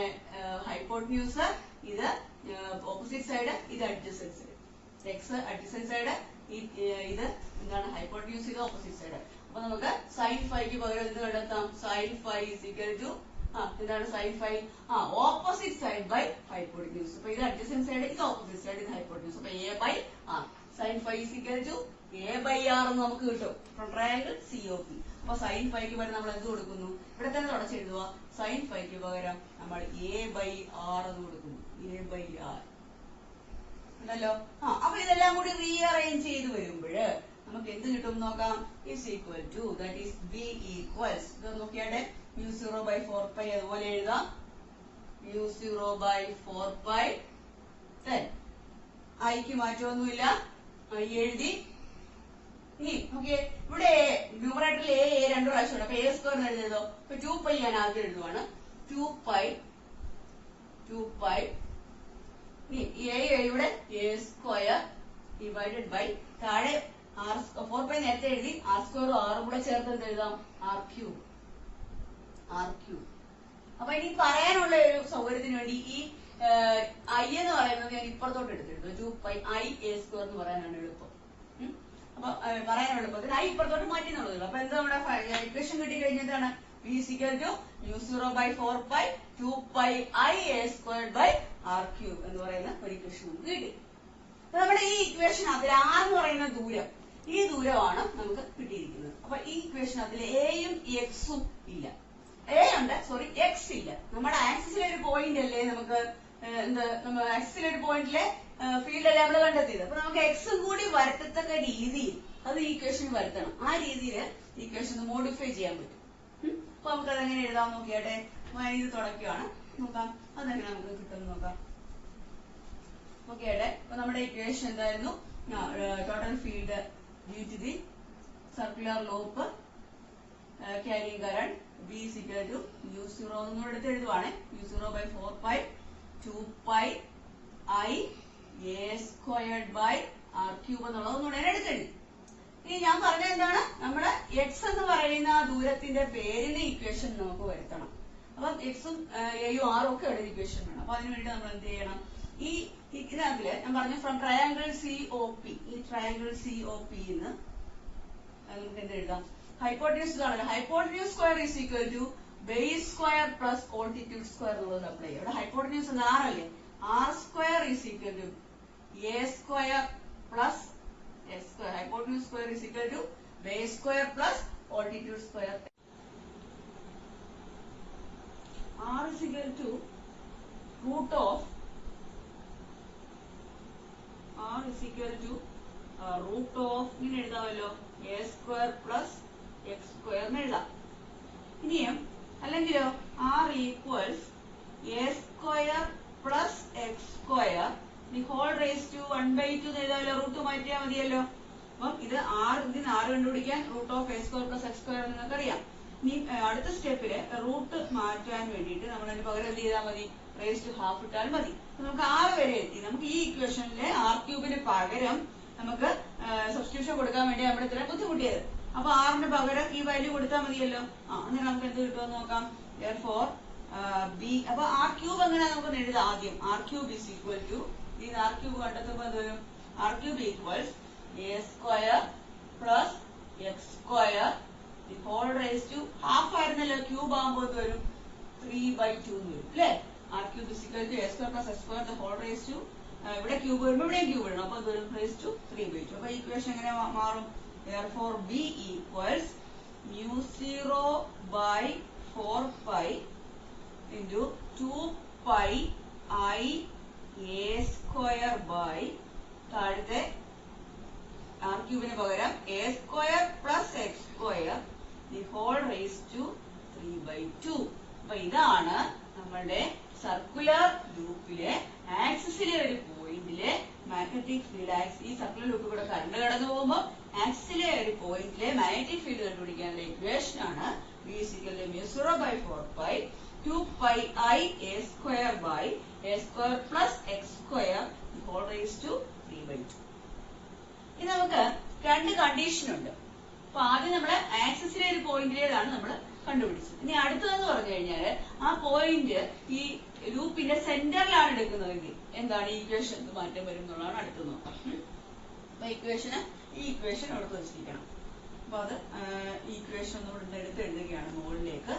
ഹൈപ്പോട്ടന്യൂസ്, ഇത് ഓപ്പോസിറ്റ് സൈഡ്, ഇത് adjacent side. X adjacent side, ഇത് എന്താണ് ഹൈപ്പോട്ടന്യൂസ്, ഇത് ഓപ്പോസിറ്റ് സൈഡ്. അപ്പൊ നമുക്ക് സൈൻ ഫൈക്ക് പകരം എന്ത് കണ്ടെത്താം? Sine phi is equal to എന്താണ് sine phi? Opposite side by hypotenuse. അപ്പൊ ഇത് അഡ്ജസന്റ് സൈഡ്, ഇത് ഓപ്പോസിറ്റ് സൈഡ്, ഇത് ഹൈപ്പോട്ടന്യൂസ്. അപ്പൊ a by r, sine phi is equal to a by r എന്ന് നമുക്ക് കിട്ടും ഫ്രം ട്രയാംഗിൾ COP. അപ്പൊ സൈൻ ഫൈക്ക് പകരം നമ്മൾ എന്ത് കൊടുക്കുന്നു? ഇവിടെ തന്നെ തുടച്ചെഴുതുക. സൈൻ ഫൈക്ക് പകരം നമ്മൾ a ബൈ r എന്ന് കൊടുക്കുന്നു. a ബൈ r ഉണ്ടല്ലോ. അപ്പൊ ഇതെല്ലാം കൂടി റീഅറേഞ്ച് ചെയ്ത് വരുമ്പോഴ് നമുക്ക് എന്ത് കിട്ടും നോക്കാം? Is equal to, that is b equals, ഇത് നോക്കിയാടെ μ0/4π അതുപോലെ എഴുതാം. μ0/4π 10. ഐക്ക് മാറ്റമൊന്നുമില്ല, ഐ എഴുതി. ഇനി ഓക്കെ, ഇവിടെ ന്യൂമറേറ്ററിൽ a രണ്ടു പ്രാവശ്യമുണ്ട്. അപ്പൊ a സ്ക്വയർ എഴുതിയതോ? ഇപ്പൊ 2π ഞാൻ ആദ്യം എഴുതുവാണ്. 2π ഇനി ഇവിടെ a സ്ക്വയർ ഡിവൈഡഡ് ബൈ താഴെ 4π നേരത്തെ എഴുതി, r സ്ക്വയറും ആറും കൂടെ ചേർത്ത് എന്ത് എഴുതാം? r cube. അപ്പൊ ഇനി പറയാനുള്ള ഒരു സൗകര്യത്തിന് വേണ്ടി ഈ ഐ എന്ന് പറയുന്നത് ഞാൻ ഇപ്പുറത്തോട്ട് എടുത്തിട്ടുണ്ട്. 2π i a സ്ക്വയർ എന്ന് പറയാനാണ് എളുപ്പം. അപ്പൊ പറയാൻ എളുപ്പത്തിന് ഐ ഇപ്പുറത്തോട്ട് മാറ്റി എന്നുള്ളതല്ലോ. അപ്പൊ എന്താ നമ്മുടെ ഇക്വേഷൻ കിട്ടി കഴിഞ്ഞിട്ടാണ് v is equal to μ0/4π 2π i a squared by r cube എന്ന് പറയുന്ന ഒരു ഇക്വേഷൻ നമുക്ക് കിട്ടി. നമ്മുടെ ഈ ഇക്വേഷനകത്തിൽ r എന്ന് പറയുന്ന ദൂരം, ഈ ദൂരമാണ് നമുക്ക് കിട്ടിയിരിക്കുന്നത്. അപ്പൊ ഈ ഇക്വേഷനകത്തിൽ എയും എക്സും ഇല്ല. എ ഉണ്ട്, സോറി എക്സ് ഇല്ല. നമ്മുടെ ആക്സിസിലെ ഒരു പോയിന്റ് അല്ലേ നമുക്ക് നമ്മൾ ആക്സിസിലെ ഒരു പോയിന്റിലെ ഫീൽഡ് അല്ലേ നമ്മൾ കണ്ടെത്തിയത്. അപ്പൊ നമുക്ക് എക്സും കൂടി വരത്തക്ക രീതിയിൽ അത് ഈ ഇക്വേഷൻ വരുത്തണം. ആ രീതിയിൽ ഇക്വേഷൻ മോഡിഫൈ ചെയ്യാൻ പറ്റും. അപ്പൊ നമുക്ക് അതെങ്ങനെ എഴുതാൻ നോക്കിയാട്ടെ. ഇത് തുടക്കുകയാണ്, നോക്കാം അതെങ്ങനെ നമുക്ക് കിട്ടും നോക്കാം. നോക്കിയാട്ടെ. അപ്പൊ നമ്മുടെ ഇക്വേഷൻ എന്തായിരുന്നു? Total field due to the circular loop carrying current B is equal to μ0 എന്നൂടെ എടുത്ത് എഴുതുവാണ്. μ0/4π 2π i a squared by r cube എന്നുള്ളത് ഒന്നുകൂടെ എടുത്തെഴുതി. ഇനി ഞാൻ പറഞ്ഞ എന്താണ്, നമ്മുടെ എക്സ് എന്ന് പറയുന്ന ദൂരത്തിന്റെ പേരിന്റെ ഇക്വേഷൻ നമുക്ക് വരുത്തണം. അപ്പം എക്സും എയും ആറും ഒക്കെ ഒരു ഇക്വേഷൻ വേണം. അപ്പൊ അതിനുവേണ്ടി നമ്മൾ എന്ത് ചെയ്യണം? ഈ ഇതിനകത്തില് ഞാൻ പറഞ്ഞു ഫ്രം ട്രയാംഗിൾ COP, ഈ ട്രയാംഗിൾ COP ന്ന് നമുക്ക് എന്ത് എഴുതാം? ഹൈപ്പോട്ടന്യൂസ് കാണല്ലോ. Hypotenuse square is equal to base square plus altitude square എന്നുള്ളത് അപ്ലൈ ചെയ്യും. ഇവിടെ ഹൈപ്പോട്ടന്യൂസ് എന്ന് ആറല്ലേ, R square is equal to A square plus S square. Hypotenuse square is equal to base square plus altitude square. R is equal to root of ഇങ്ങനെ എഴുതാമല്ലോ, A square plus X square എന്ന് എഴുതാം. ഇനിയും അല്ലെങ്കിലോ R equals A square plus X square the whole raise to 1/2 എന്ന് എഴുതാമല്ലോ. Root മാറ്റിയാൽ മതിയല്ലോ. അപ്പം ഇത് ഇതിന് ആറ് കണ്ടുപിടിക്കാൻ root of A square plus X square നിങ്ങൾക്ക് അറിയാം. ഇനി അടുത്ത സ്റ്റെപ്പില് റൂട്ട് മാറ്റാൻ വേണ്ടിയിട്ട് നമ്മൾ അതിന് പകരം എന്ത് ചെയ്താൽ മതി? റേസ് ടു ഹാഫ് ഇട്ടാൽ മതി. നമുക്ക് 6 വരെ എത്തി. നമുക്ക് ഈ ഇക്വേഷനിലെ ആർ ക്യൂബിന് പകരം നമുക്ക് സബ്സ്റ്റിറ്റ്യൂഷൻ കൊടുക്കാൻ വേണ്ടി നമ്മുടെ ഇത്ര ബുദ്ധിമുട്ടിയത്. അപ്പൊ ആറിന് പകരം ഈ വാല്യൂ കൊടുത്താൽ മതിയല്ലോ. അങ്ങനെ നമുക്ക് എന്ത് കിട്ടുമെന്ന് നോക്കാം. therefore ബി, അപ്പൊ ആർ ക്യൂബ് എങ്ങനെ നമുക്ക് എഴുതാം? ആദ്യം R cube is equal to, ഈ ആർ ക്യൂബ് കണ്ടെത്തുമ്പോൾ എന്ത് വരും? R cube equals A square plus X square the whole raise to half ആയിരുന്നല്ലോ, ക്യൂബ് ആകുമ്പോൾ എന്ത് വരും? 3/2 എന്ന് വരും അല്ലേ. R cube is equal to A square plus X square the whole raise to, ഇവിടെ ക്യൂബ് വരുമ്പോൾ ഇവിടെയും ക്യൂബ് ഇടണം. അപ്പൊ എന്ത് വരും? Raise to 3/2. അപ്പൊ ഇക്വേഷൻ എങ്ങനെ മാറും? therefore b equals μ0/4π into 2π i a square by താഴത്തെ ആർ ക്യൂബിന് പകരം A square plus X square the whole raise to 3/2. അപ്പൊ ഇതാണ് നമ്മളുടെ സർക്കുലർ ലൂപ്പിലെ ആക്സിസിലെ ഒരു പോയിന്റിലെ മാഗ്നറ്റിക് ഫീൽഡ്. ഈ സർക്കുലർ ലൂപ്പിൽ കൂടെ കറണ്ട് കടന്നു പോകുമ്പോൾ ആക്സിസിലെ ഒരു പോയിന്റിലെ മാഗ്നറ്റിക് ഫീൽഡ് കണ്ടുപിടിക്കാനുള്ള ഇക്വേഷൻ ആണ് V is equal to mu 0 by 4 pi 2 pi I a square by a square plus x square the whole raised to 3/2. ഇനി നമുക്ക് രണ്ട് കണ്ടീഷൻ ഉണ്ട്. അപ്പൊ ആദ്യം നമ്മള് ആക്സിസിലെ ഒരു പോയിന്റിലേതാണ് നമ്മൾ കണ്ടുപിടിച്ചത്. ഇനി അടുത്തതെന്ന് പറഞ്ഞു കഴിഞ്ഞാൽ ആ പോയിന്റ് ഈ ലൂപ്പിന്റെ സെന്ററിലാണ് എടുക്കുന്നതെങ്കിൽ എന്താണ് ഈ ഇക്വേഷൻ മാറ്റം വരും എന്നുള്ളതാണ് അടുത്ത് നോക്കാം. അപ്പൊ ഈ ഇക്വേഷൻ എടുത്ത് വെച്ചിരിക്കണം. അപ്പൊ അത് ഈ ഇക്വേഷൻ ഒന്നുകൂടെ എടുത്ത് എഴുതുകയാണ് മുകളിലേക്ക്.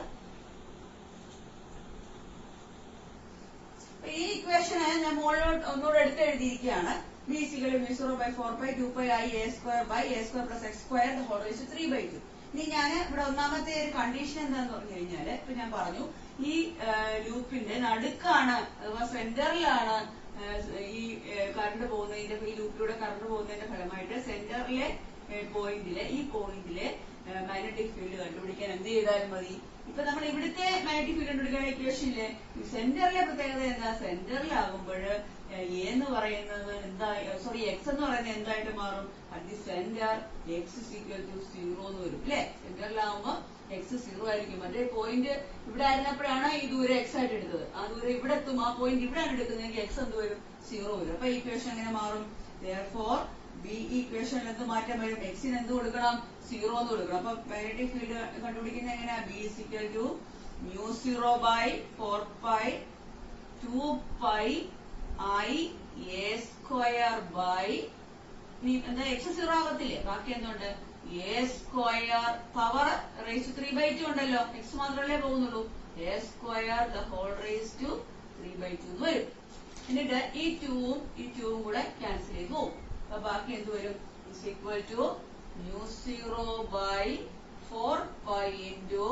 ഈ ഇക്വേഷന് ഞാൻ മുകളിലോട്ട് ഒന്നുകൂടെ എടുത്ത് എഴുതിയിരിക്കുകയാണ്. V is equal to mu 0 by 4 pi 2 pi I a square by a square plus x square the whole raised to 3/2. ഇനി ഞാൻ ഇവിടെ ഒന്നാമത്തെ ഒരു കണ്ടീഷൻ എന്താന്ന് പറഞ്ഞു കഴിഞ്ഞാല് ഇപ്പൊ ഞാൻ പറഞ്ഞു ഈ ലൂപ്പിന്റെ നടുക്കാണ് അഥവാ സെന്ററിലാണ് ഈ കറണ്ട് പോകുന്നതിന്റെ ഈ ലൂപ്പിലൂടെ കറണ്ട് പോകുന്നതിന്റെ ഫലമായിട്ട് സെന്ററിലെ പോയിന്റിലെ മാഗ്നറ്റിക് ഫീൽഡ് കണ്ടുപിടിക്കാൻ എന്ത് ചെയ്താലും മതി. ഇപ്പൊ നമ്മൾ ഇവിടുത്തെ മാഗ്നറ്റിക് ഫീൽഡ് കണ്ടുപിടിക്കാൻ ഇക്വേഷൻ ഇല്ലേ, സെന്ററിലെ പ്രത്യേകത എന്താ, സെന്ററിലാകുമ്പോൾ എന്ന് പറയുന്നത് എന്താ, സോറി എക്സ് എന്ന് പറയുന്നത് എന്തായിട്ട് മാറും, at the centre X is equal to 0 എന്ന് വരും അല്ലെ. സെന്ററിലാവുമ്പോ എക്സ് 0 ആയിരിക്കും. മറ്റേ പോയിന്റ് ഇവിടെ ആയിരുന്നപ്പോഴാണ് ഈ ദൂരം എക്സ് ആയിട്ട് എടുത്തത്. ആ ദൂരം ഇവിടെ എത്തും, ആ പോയിന്റ് ഇവിടെയാണ് എടുക്കുന്നതെങ്കിൽ എക്സ് എന്ത് വരും, 0 വരും. അപ്പൊ ഇക്വേഷൻ എങ്ങനെ മാറും, therefore ബി ഇക്വേഷനിൽ എന്ത് മാറ്റം വരും, എക്സിന് എന്ത് കൊടുക്കണം, 0 എന്ന് കൊടുക്കണം. അപ്പൊ മാഗ്നറ്റിക് ഫീൽഡ് കണ്ടുപിടിക്കുന്നത് എങ്ങനെയാ, B is equal to mu 0 by 4 pi 2 pi I a square by എന്താ എക്സ് 0 ആകത്തില്ലേ, ബാക്കി എന്തുണ്ട് a square power raise to 3/2 ഉണ്ടല്ലോ, എക്സ് മാത്രമല്ലേ പോകുന്നുള്ളൂ, a square the whole raised to 3/2 എന്ന് വരും. എന്നിട്ട് ഈ 2ഉം കൂടെ ക്യാൻസൽ ചെയ്ത് പോകും. അപ്പൊ ബാക്കി എന്ത് വരും, is equal to mu 0 by 4 pi into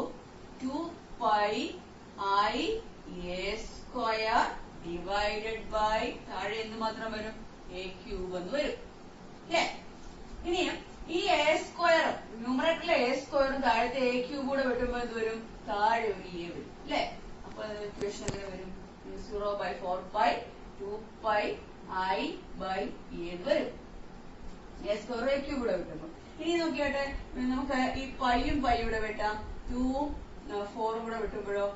2 pi I a square divided by താഴെ എന്ത് മാത്രം വരും, a cube എന്ന് വരും അല്ലേ. ഇനിയും ഈ a സ്ക്വയർ ന്യൂമറേറ്ററിലെ a സ്ക്വയറും താഴത്തെ a ക്യൂബ് കൂടെ വെട്ടുമ്പോൾ എന്ത് വരും, താഴെ ഒരു a വരും അല്ലേ. അപ്പൊ ഇക്വേഷൻ എങ്ങനെ വരും, mu 0 by 4 pi 2 pi I by a എന്ന് വരും. a സ്ക്വയർ a ക്യൂബ് കൂടെ വെട്ടുമ്പോൾ ഇനി നോക്കിയാട്ടെ, നമുക്ക് ഈ പൈയും ഇവിടെ വെട്ടാം, 2 4 കൂടെ വെട്ടുമ്പോഴോ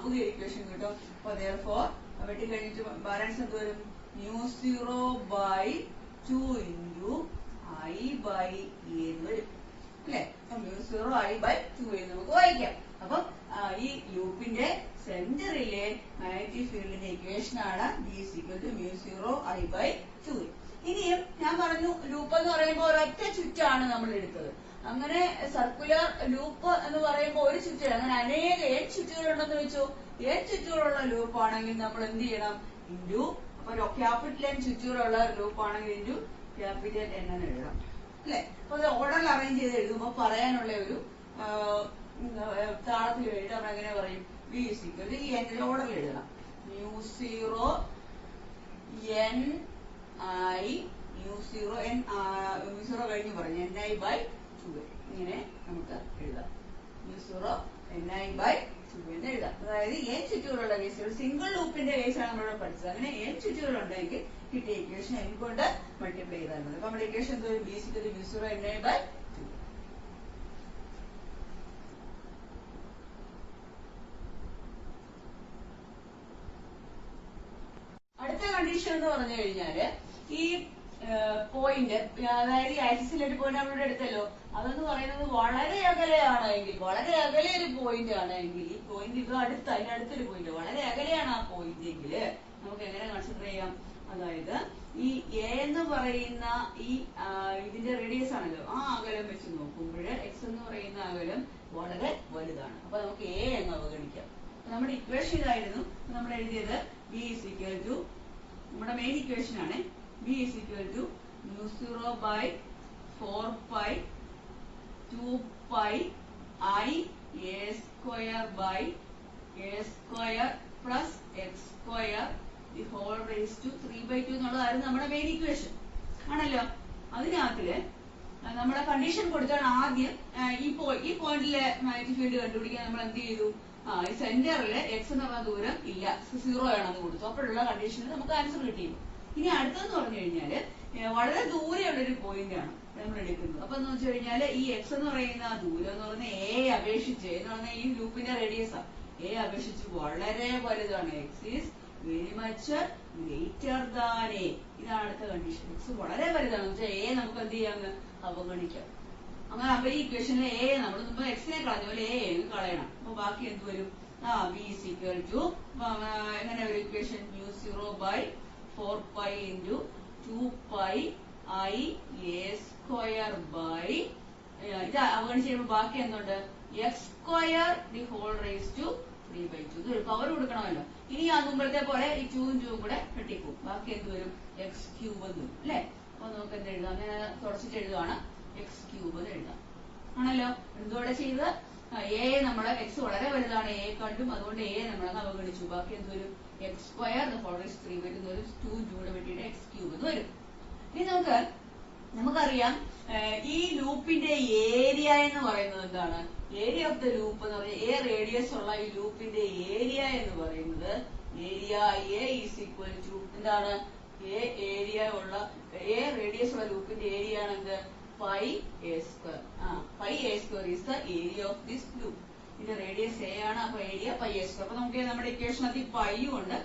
പുതിയ ഇക്വേഷൻ കിട്ടും. അപ്പൊ therefore വെട്ടിക്കഴിഞ്ഞിട്ട് ബാലൻസ് എന്ത് വരും, mu 0 by 2 into I by a എന്ന് വരും അല്ലെ. അപ്പൊ mu 0 I by 2 എന്ന് നമുക്ക് വായിക്കാം. അപ്പൊ ഈ ലൂപ്പിന്റെ സെന്ററിലെ മാഗ്നറ്റിക് ഫീൽഡിന്റെ ഇക്വേഷൻ ആണ് B is equal to mu 0 I by 2. ഇനിയും ഞാൻ പറഞ്ഞു ലൂപ്പ് എന്ന് പറയുമ്പോൾ ഒരൊറ്റ ചുറ്റാണ് നമ്മൾ എടുത്തത്. അങ്ങനെ സർക്കുലർ ലൂപ്പ് എന്ന് പറയുമ്പോൾ ഒരു ചുറ്റല്ല, അങ്ങനെ അനേക n ചുറ്റുകളുണ്ടെന്ന് വെച്ചു. n ചുറ്റുകളുള്ള ലൂപ്പ് ആണെങ്കിൽ നമ്മൾ എന്ത് ചെയ്യണം, ഇൻറ്റു, അപ്പൊ ക്യാപിറ്റൽ N ചുറ്റുകളുള്ള ലൂപ്പ് ആണെങ്കിൽ ഇൻറ്റു ക്യാപിറ്റൽ N എന്ന് എഴുതണം അല്ലെ. അപ്പൊ അത് ഓർഡറിൽ അറേഞ്ച് ചെയ്ത് എഴുതുമ്പോൾ പറയാനുള്ള ഒരു താളത്തിൽ എഴുതി നമ്മൾ എങ്ങനെ പറയും, V is equal to ഈ n ഓർഡറിൽ എഴുതണം, mu 0 n I mu 0 കഴിഞ്ഞ് പറഞ്ഞു ni by 2 ഇങ്ങനെ നമുക്ക് എഴുതാം, mu 0 ni by 2 എന്ന് എഴുതാം. അതായത് n ചുറ്റുകളുള്ള കേസുകൾ, സിംഗിൾ ലൂപ്പിന്റെ കേസാണ് നമ്മളിവിടെ പഠിച്ചത്. അങ്ങനെ n ചുറ്റുകൾ ഉണ്ടെങ്കിൽ കിട്ടിയ ഇക്വേഷൻ n കൊണ്ട് മൾട്ടിപ്ലൈ ചെയ്താൽ മതി. അപ്പൊ നമ്മുടെ ഇക്വേഷൻ എന്ത് വരും, ബേസിക്കലി mu 0 ni by 2. അടുത്ത കണ്ടീഷൻ എന്ന് പറഞ്ഞു കഴിഞ്ഞാല് ഈ പോയിന്റ്, അതായത് ഈ ആക്സിസിലെ ഒരു പോയിന്റ് നമ്മളിവിടെ എടുത്തല്ലോ, അതെന്ന് പറയുന്നത് വളരെ അകലെയാണ് എങ്കിൽ, വളരെ അകലെ ഒരു പോയിന്റ് ആണെങ്കിൽ, ഈ പോയിന്റ് ഇത് അതിന്റെ അടുത്തൊരു പോയിന്റ് വളരെ അകലെയാണ് ആ പോയിന്റ് എങ്കിൽ നമുക്ക് എങ്ങനെ കൺസിഡർ ചെയ്യാം, അതായത് ഈ എ എന്ന് പറയുന്ന ഈ ഇതിന്റെ റേഡിയസ് ആണല്ലോ, ആ അകലം വെച്ച് നോക്കുമ്പോൾ എക്സ് എന്ന് പറയുന്ന അകലം വളരെ വലുതാണ്. അപ്പൊ നമുക്ക് എ എന്ന് അവഗണിക്കാം. നമ്മുടെ ഇക്വേഷൻ ഇതായിരുന്നു നമ്മൾ എഴുതിയത്, ബി ഇസ് ഈക്വൽ ടു, നമ്മുടെ മെയിൻ ഇക്വേഷൻ ആണ്, B is equal to mu 0 by 4 pi 2 pi I a square by a square plus x square the whole raised to 3/2 എന്നുള്ളതായിരുന്നു നമ്മുടെ മെയിൻ ഇക്വേഷൻ. ആണല്ലോ. അതിനകത്തില് നമ്മുടെ കണ്ടീഷൻ കൊടുത്താണ് ആദ്യം ഈ പോയിന്റിലെ മാഗ്നറ്റിക് ഫീൽഡ് കണ്ടുപിടിക്കാൻ നമ്മൾ എന്ത് ചെയ്തു? ഈ സെന്ററിൽ എക്സ് എന്ന് പറഞ്ഞ ദൂരം ഇല്ല, 0 ആണെന്ന് കൊടുത്തു. അപ്പോഴുള്ള കണ്ടീഷനിൽ നമുക്ക് ആൻസർ കിട്ടിയിരുന്നു. ഇനി അടുത്തെന്ന് പറഞ്ഞു കഴിഞ്ഞാല് വളരെ ദൂരെയുള്ള ഒരു പോയിന്റ് ആണ് നമ്മൾ എടുക്കുന്നത്. അപ്പൊ എന്ന് വെച്ച് കഴിഞ്ഞാല് ഈ എക്സ് എന്ന് പറയുന്ന ദൂരം എന്ന് പറയുന്നത് എ അപേക്ഷിച്ച് എന്ന് പറഞ്ഞാൽ ഈ ലൂപ്പിന്റെ റേഡിയസ് ആണ്. എ അപേക്ഷിച്ച് വളരെ വലുതാണ്. X is very much greater than A. ഇതാണ് അടുത്ത കണ്ടീഷൻ. എക്സ് വളരെ വലുതാണ്. വെച്ചാൽ എ നമുക്ക് എന്ത് ചെയ്യാമെന്ന് അവഗണിക്കാം. അങ്ങനെ അപ്പൊ ഈ ഇക്വേഷനിലെ എ നമ്മൾ മുമ്പ് എക്സിനെ കളഞ്ഞ പോലെ എ കളയണം. അപ്പൊ ബാക്കി എന്ത് വരും? ബി ഈസ് ഈക്വൽ ടു എങ്ങനെ ഒരു equation? μ0/4π × 2π I a square by ഇത് അവഗണിച്ച് കഴിയുമ്പോൾ ബാക്കി എന്തുണ്ട്? x² (3/2). ഇതൊരു പവർ കൊടുക്കണമല്ലോ. ഇനി ആ മുമ്പത്തെ പോലെ ഈ 2 ഉം 2 കൂടെ വെട്ടിപ്പോവും. ബാക്കി എന്ത് വരും? x³ എന്ന് വരും അല്ലെ? അപ്പൊ നമുക്ക് എന്ത് എഴുതാം? അങ്ങനെ തുടച്ചിട്ട് എഴുതുവാണ്. x³ എന്ന് എഴുതാം. ആണല്ലോ. എന്തുകൂടെ ചെയ്ത് എ നമ്മുടെ എക്സ് വളരെ വലുതാണ്, എ കണ്ടും, അതുകൊണ്ട് എ നമ്മളങ്ങ് അവഗണിച്ചു. ബാക്കി എന്ത് വരും? x² (3/2) വരും. 2 കൂടെ വെട്ടിയിട്ട് x³ എന്ന് വരും. ഇനി നമുക്കറിയാം ഈ ലൂപ്പിന്റെ ഏരിയ എന്ന് പറയുന്നത് എന്താണ്? ഏരിയ ഓഫ് ദ ലൂപ്പ് എന്ന് പറഞ്ഞാൽ എ റേഡിയസ് ഉള്ള ഈ ലൂപ്പിന്റെ ഏരിയ എന്ന് പറയുന്നത് area A is equal to എന്താണ്? എ റേഡിയസ് ഉള്ള ലൂപ്പിന്റെ ഏരിയ ആണ് എന്ത്? Pi A square. Pi A square is the area of this loop. ഇതിന്റെ റേഡിയസ് എ ആണ്. അപ്പൊ ഏരിയ പൈ എ സ്ക്വയർ. അപ്പൊ നമുക്ക് നമ്മുടെ ഇക്വേഷനകത്ത് പൈയും ഉണ്ട്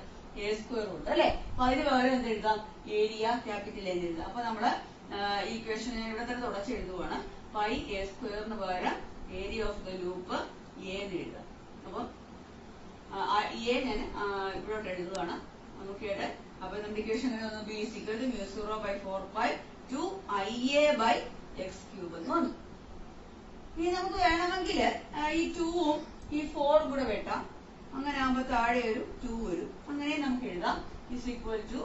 എ സ്ക്വയറും ഉണ്ട് അല്ലെ? അപ്പൊ അതിന് പകരം എന്ത് എഴുതാം? ഏരിയ ക്യാപിറ്റൽ എന്ന് എഴുതാം. അപ്പൊ നമ്മള് ഈ ഇക്വേഷൻ ഇവിടെ തന്നെ തുടച്ച് എഴുതുവാണ്. പൈ എ സ്ക്വയറിന് പകരം area of the loop A എന്ന് എഴുതാം. അപ്പൊ എ ഞാൻ ഇവിടോട്ട് എഴുതുവാണ്. നോക്കിയിട്ട് അപ്പൊ നമ്മുടെ ഇക്വേഷൻ എങ്ങനെ? B is equal to μ0/4π × IA/x³ എന്ന് വന്നു. ഇനി നമുക്ക് വേണമെങ്കിൽ ഈ 2ഉം ഈ 4 കൂടെ വെട്ടാം. അങ്ങനെ ആകുമ്പോ താഴെ ഒരു 2 വരും. അങ്ങനെ നമുക്ക് എഴുതാം. Is equal to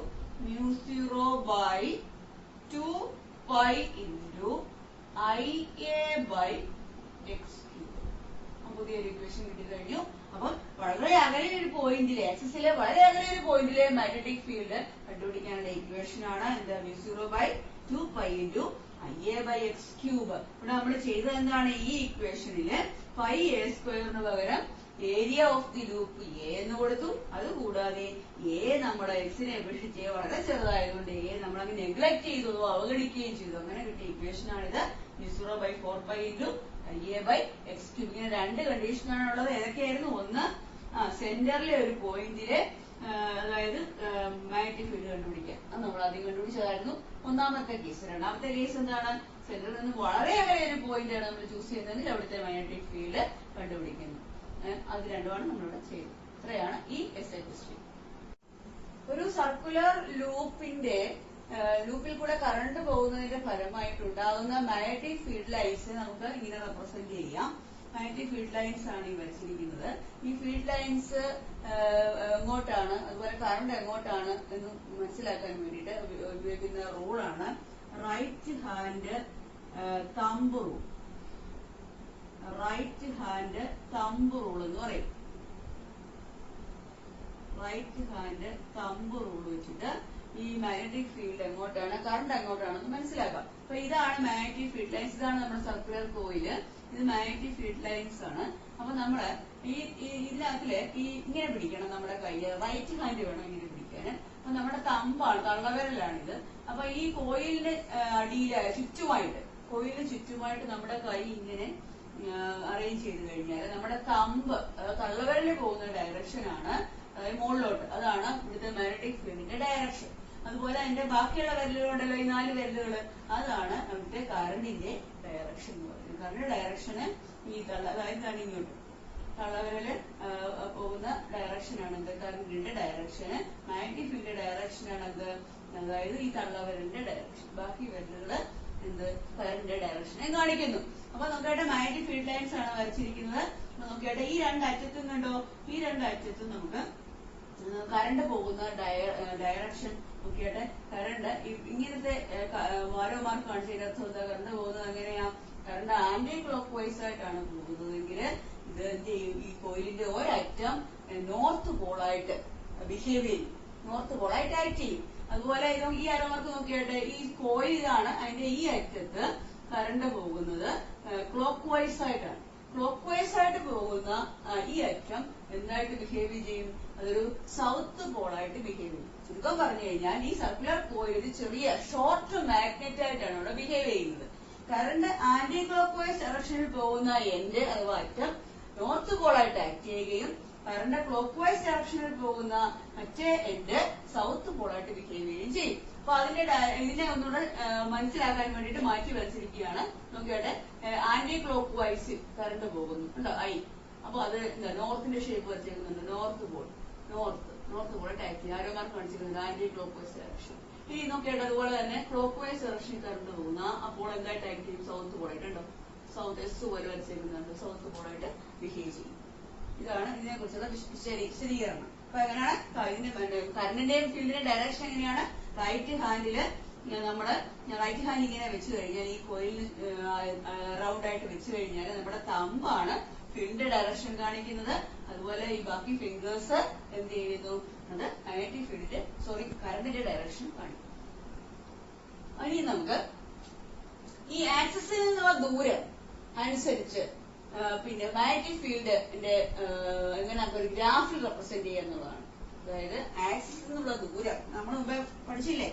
μ0/2π × IA/x³. പുതിയൊരു ഇക്വേഷൻ കിട്ടി കഴിഞ്ഞു. അപ്പം വളരെ അകലെ ഒരു പോയിന്റിലെ ആക്സിസിലെ വളരെ അകലെ ഒരു പോയിന്റിലെ മാഗ്നറ്റിക് ഫീൽഡ് കണ്ടുപിടിക്കാനുള്ള ഇക്വേഷൻ ആണ് എന്താ? μ0/2π × IA/x³. ഇവിടെ നമ്മൾ ചെയ്തത് എന്താണ്? ഈ ഇക്വേഷനില് പൈ എ സ്ക്വയറിന് പകരം area of the loop A എന്ന് കൊടുത്തു. അതുകൂടാതെ എ നമ്മുടെ എക്സിനെ അപേക്ഷിച്ച് വളരെ ചെറുതായതുകൊണ്ട് എ നമ്മളങ്ങ് നെഗ്ലക്ട് ചെയ്തു, അവഗണിക്കുകയും ചെയ്തു. അങ്ങനെ കിട്ടിയ ഇക്വേഷൻ ആണിത്. μ0/4π × IA/x³. ഇങ്ങനെ രണ്ട് കണ്ടീഷനാണ് ഉള്ളത്. ഏതൊക്കെയായിരുന്നു? ഒന്ന്, സെന്ററിലെ ഒരു പോയിന്റില് അതായത് മാഗ്നറ്റിക് ഫീൽഡ് കണ്ടുപിടിക്കാൻ. അത് നമ്മൾ ആദ്യം കണ്ടുപിടിച്ചതായിരുന്നു ഒന്നാമത്തെ കേസ്. രണ്ടാമത്തെ കേസ് എന്താണ്? സെന്ററിൽ നിന്ന് വളരെ അകലെ ഒരു പോയിന്റ് ആണ് നമ്മൾ ചൂസ് ചെയ്യുന്നതെങ്കിൽ അവിടുത്തെ മാഗ്നറ്റിക് ഫീൽഡ് കണ്ടുപിടിക്കുന്നു. അത് രണ്ടുമാണ് നമ്മളിവിടെ ചെയ്തത്. ഇത്രയാണ് ഈ എസ്എ ക്വസ്റ്റ്യൻ. ഒരു സർക്കുലർ ലൂപ്പിൽ കൂടെ കറണ്ട് പോകുന്നതിന്റെ ഫലമായിട്ട് ഉണ്ടാകുന്ന മാഗ്നറ്റിക് ഫീൽഡ് ലൈൻസ് നമുക്ക് ഇങ്ങനെ റെപ്രസെന്റ് ചെയ്യാം. മാഗ്നറ്റിക് ഫീൽഡ് ലൈൻസ് ആണ് ഈ വരച്ചിരിക്കുന്നത്. ഈ ഫീൽഡ് ലൈൻസ് എങ്ങോട്ടാണ്, അതുപോലെ കറണ്ട് എങ്ങോട്ടാണ് എന്ന് മനസ്സിലാക്കാൻ വേണ്ടിയിട്ട് ഉപയോഗിക്കുന്ന റൂളാണ് right hand thumb rule. Right hand thumb rule എന്ന് പറയും. റൈറ്റ് ഹാൻഡ് തമ്പ് റൂൾ വെച്ചിട്ട് ഈ മാഗ്നറ്റിക് ഫീൽഡ് എങ്ങോട്ടാണ്, കറണ്ട് എങ്ങോട്ടാണെന്ന് മനസ്സിലാക്കാം. അപ്പൊ ഇതാണ് മാഗ്നറ്റിക് ഫീൽഡ് ലൈൻസ്. ഇതാണ് നമ്മുടെ സർക്കുലർ കോയില്. ഇത് മാഗ്നറ്റിക് ഫീൽഡ് ലൈൻസ് ആണ്. അപ്പൊ നമ്മള് ഇതിനകത്തില് ഇങ്ങനെ പിടിക്കണം നമ്മുടെ കയ്യിൽ. റൈറ്റ് ഹാൻഡ് വേണം ഇങ്ങനെ പിടിക്കാൻ. അപ്പൊ നമ്മുടെ തമ്പാണ്, തള്ളവിരലാണിത്. അപ്പൊ ഈ കോയിലിന് കോയിലിന് ചുറ്റുമായിട്ട് നമ്മുടെ കൈ ഇങ്ങനെ അറേഞ്ച് ചെയ്ത് കഴിഞ്ഞാൽ നമ്മുടെ തമ്പ് തള്ളവിരലിൽ പോകുന്ന ഡയറക്ഷൻ ആണ്, അതായത് മുകളിലോട്ട്. അതാണ് ഇവിടുത്തെ മാഗ്നറ്റിക് ഫീൽഡിന്റെ ഡയറക്ഷൻ. അതുപോലെ അതിന്റെ ബാക്കിയുള്ള വിരലുകളുണ്ടല്ലോ, ഈ 4 വിരലുകൾ, അതാണ് അവിടുത്തെ കറണ്ടിന്റെ ഡയറക്ഷൻ എന്ന് പറയുന്നത്. കറണ്ട് ഡയറക്ഷന് ഈ അതായത് ഇങ്ങോട്ട് തള്ളവിരല് പോകുന്ന ഡയറക്ഷനാണ് എന്ത്? കറണ്ടിന്റെ ഡയറക്ഷന്. മാഗ്നറ്റിക് ഫീൽഡിന്റെ ഡയറക്ഷനാണ് എന്ത്? അതായത് ഈ തള്ളവിരലിന്റെ ഡയറക്ഷൻ. ബാക്കി വിരലുകള് എന്ത്? കറണ്ടിന്റെ ഡയറക്ഷനെ കാണിക്കുന്നു. അപ്പൊ നോക്കിയാട്ടെ മാഗ്നറ്റിക് ഫീൽഡ് ലൈൻസ് ആണ് വരച്ചിരിക്കുന്നത്. അപ്പൊ നോക്കിയാട്ടെ ഈ രണ്ടറ്റത്തും കണ്ടോ, ഈ രണ്ടറ്റത്തും നമുക്ക് കറണ്ട് പോകുന്ന ഡയറക്ഷൻ നോക്കിയാട്ടെ. കറണ്ട് ഇങ്ങനത്തെ വാരോ മാർക്ക് കാണിച്ചതിനർത്ഥം എന്താ? കറണ്ട് പോകുന്നത് എങ്ങനെയാ? കറണ്ട് ആന്റി ക്ലോക്ക് വൈസ് ആയിട്ടാണ് പോകുന്നതെങ്കിൽ ഇത് എന്ത് ചെയ്യും? ഈ കോയിലിന്റെ ഒരറ്റം നോർത്ത് പോളായിട്ട് ബിഹേവ് ചെയ്യും, നോർത്ത് പോളായിട്ട് ആക്ട് ചെയ്യും. അതുപോലെ ഈ ആരോ മാർക്ക് നോക്കിയാട്ടെ, ഈ കോയിൽ ഇതാണ്, അതിന്റെ ഈ അറ്റത്ത് കറണ്ട് പോകുന്നത് ക്ലോക്ക് വൈസ് ആയിട്ടാണ്. ക്ലോക്ക് വൈസ് ആയിട്ട് പോകുന്ന ഈ അറ്റം എന്തായിട്ട് ബിഹേവ് ചെയ്യും? അതൊരു സൗത്ത് പോളായിട്ട് ബിഹേവ് ചെയ്യും. ചുരുക്കം പറഞ്ഞു കഴിഞ്ഞാൽ ഈ സർക്കുലർ കോയിൽ ഒരു ചെറിയ ഷോർട്ട് മാഗ്നറ്റ് ആയിട്ടാണ് ഇവിടെ ബിഹേവ് ചെയ്യുന്നത്. കറണ്ട് ആന്റി ക്ലോക്ക് വൈസ് ഡയറക്ഷനിൽ പോകുന്ന എൻഡ് അഥവാ അറ്റം നോർത്ത് പോളായിട്ട് ആക്ട് ചെയ്യുകയും കറണ്ട് ക്ലോക്ക് വൈസ് ഡയറക്ഷനിൽ പോകുന്ന മറ്റേ എൻഡ് സൗത്ത് പോളായിട്ട് ബിഹേവ് ചെയ്യുകയും ചെയ്യും. അപ്പൊ ഇതിനെ ഒന്നുകൂടെ മനസ്സിലാക്കാൻ വേണ്ടിയിട്ട് മാറ്റി വരച്ചിരിക്കുകയാണ്. നോക്കിയാട്ടെ, ആന്റി ക്ലോക്ക് വൈസ് കറണ്ട് പോകുന്നു ഉണ്ടോ ഐ. അപ്പൊ അത് എന്താ നോർത്തിന്റെ ഷേപ്പ് വരച്ചിരിക്കുന്നുണ്ട്. നോർത്ത് പോളായിട്ട് ആക്ട് ചെയ്യും. ആരോ മാർക്ക് കാണിച്ചിരിക്കുന്നത് ആന്റി ക്ലോക്ക് വൈസ് ഡയറക്ഷൻ. ഇനി നോക്കിയാട്ടെ, അതുപോലെ തന്നെ ക്ലോക്ക് വൈസ് ഡയറക്ഷനിൽ കറണ്ട് പോകുന്ന അപ്പോൾ എന്തായിട്ട് ആക്ട് ചെയ്യും? സൗത്ത് പോളായിട്ട് ഉണ്ടോ, സൗത്ത് എസ് പോലെ വരച്ചിരിക്കുന്നുണ്ട്. സൗത്ത് പോളായിട്ട് ബിഹേവ് ചെയ്യും. ഇതാണ് ഇതിനെ കുറിച്ചുള്ള വിശദീകരണം. അപ്പൊ എങ്ങനെയാണ് ഇതിന്റെ കറണ്ടിന്റെയും ഫീൽഡിന്റെയും ഡയറക്ഷൻ എങ്ങനെയാണ്? റൈറ്റ് ഹാൻഡില് നമ്മള് റൈറ്റ് ഹാൻഡ് ഇങ്ങനെ വെച്ച് കഴിഞ്ഞാൽ ഈ കോയിലിന് റൗണ്ട് ആയിട്ട് വെച്ച് കഴിഞ്ഞാൽ നമ്മുടെ തമ്പാണ് ഫീൽഡിന്റെ ഡയറക്ഷൻ കാണിക്കുന്നത്. അതുപോലെ ഈ ബാക്കി ഫിംഗേഴ്സ് എന്ത് ചെയ്യുന്നു? അത് മാഗ്നറ്റിക് ഫീൽഡിന്റെ കറണ്ടിന്റെ ഡയറക്ഷൻ കാണിക്കും. ഇനി നമുക്ക് ഈ ആക്സിസിൽ നിന്നുള്ള ദൂരം അനുസരിച്ച് പിന്നെ മാഗ്നറ്റിക് ഫീൽഡിന്റെ എങ്ങനെ നമുക്ക് ഒരു ഗ്രാഫിൽ റെപ്രസെന്റ് ചെയ്യുക എന്നുള്ളതാണ്. അതായത് ആക്സിസിൽ നിന്നുള്ള ദൂരം നമ്മൾ മുമ്പേ പഠിച്ചില്ലേ?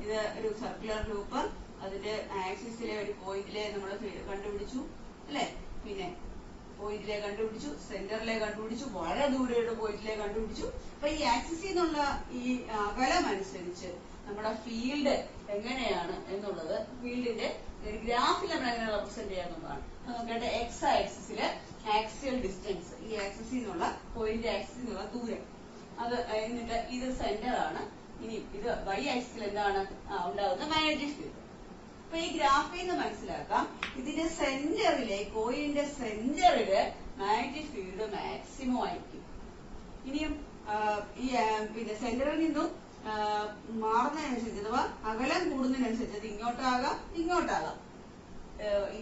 ഇത് ഒരു സർക്കുലർ ലൂപ്പ്, അതിന്റെ ആക്സിസിലെ ഒരു പോയിന്റിലെ നമ്മൾ കണ്ടുപിടിച്ചു അല്ലെ? പിന്നെ പോയിന്റിലെ കണ്ടുപിടിച്ചു, സെന്ററിലെ കണ്ടുപിടിച്ചു, വളരെ ദൂരെയുള്ള പോയിന്റിലെ കണ്ടുപിടിച്ചു. അപ്പൊ ഈ ആക്സിസിൽ നിന്നുള്ള ഈ അകലം അനുസരിച്ച് നമ്മുടെ ഫീൽഡ് എങ്ങനെയാണ് എന്നുള്ളത് ഫീൽഡിന്റെ ഒരു ഗ്രാഫിൽ നമ്മൾ എങ്ങനെ റെപ്രസെന്റ് ചെയ്യാന്നുള്ളതാണ്. നോക്കട്ടെ, എക്സ് ആക്സിസില് ആക്സിയൽ ഡിസ്റ്റൻസ്, ഈ ആക്സിസിൽ നിന്നുള്ള പോയിന്റ് ആക്സിസിൽ നിന്നുള്ള ദൂരം അത്. എന്നിട്ട് ഇത് സെന്റർ ആണ്. ഇനി ഇത് വൈ ആക്സിസിൽ എന്താണ് ഉണ്ടാകുന്ന മാഗ്നറ്റിക് ഫീൽഡ്. അപ്പൊ ഈ ഗ്രാഫിൽ നിന്ന് മനസ്സിലാക്കാം, ഇതിന്റെ സെന്ററിലെ കോയിലിന്റെ സെന്ററില് മാഗ്നറ്റിക് ഫീൽഡ് മാക്സിമം ആയിരിക്കും. ഇനിയും ഈ പിന്നെ സെന്ററിൽ നിന്നും മാറുന്നതിനനുസരിച്ച് അഥവാ അകലം കൂടുന്നതിനനുസരിച്ച് അത് ഇങ്ങോട്ടാകാം. ഈ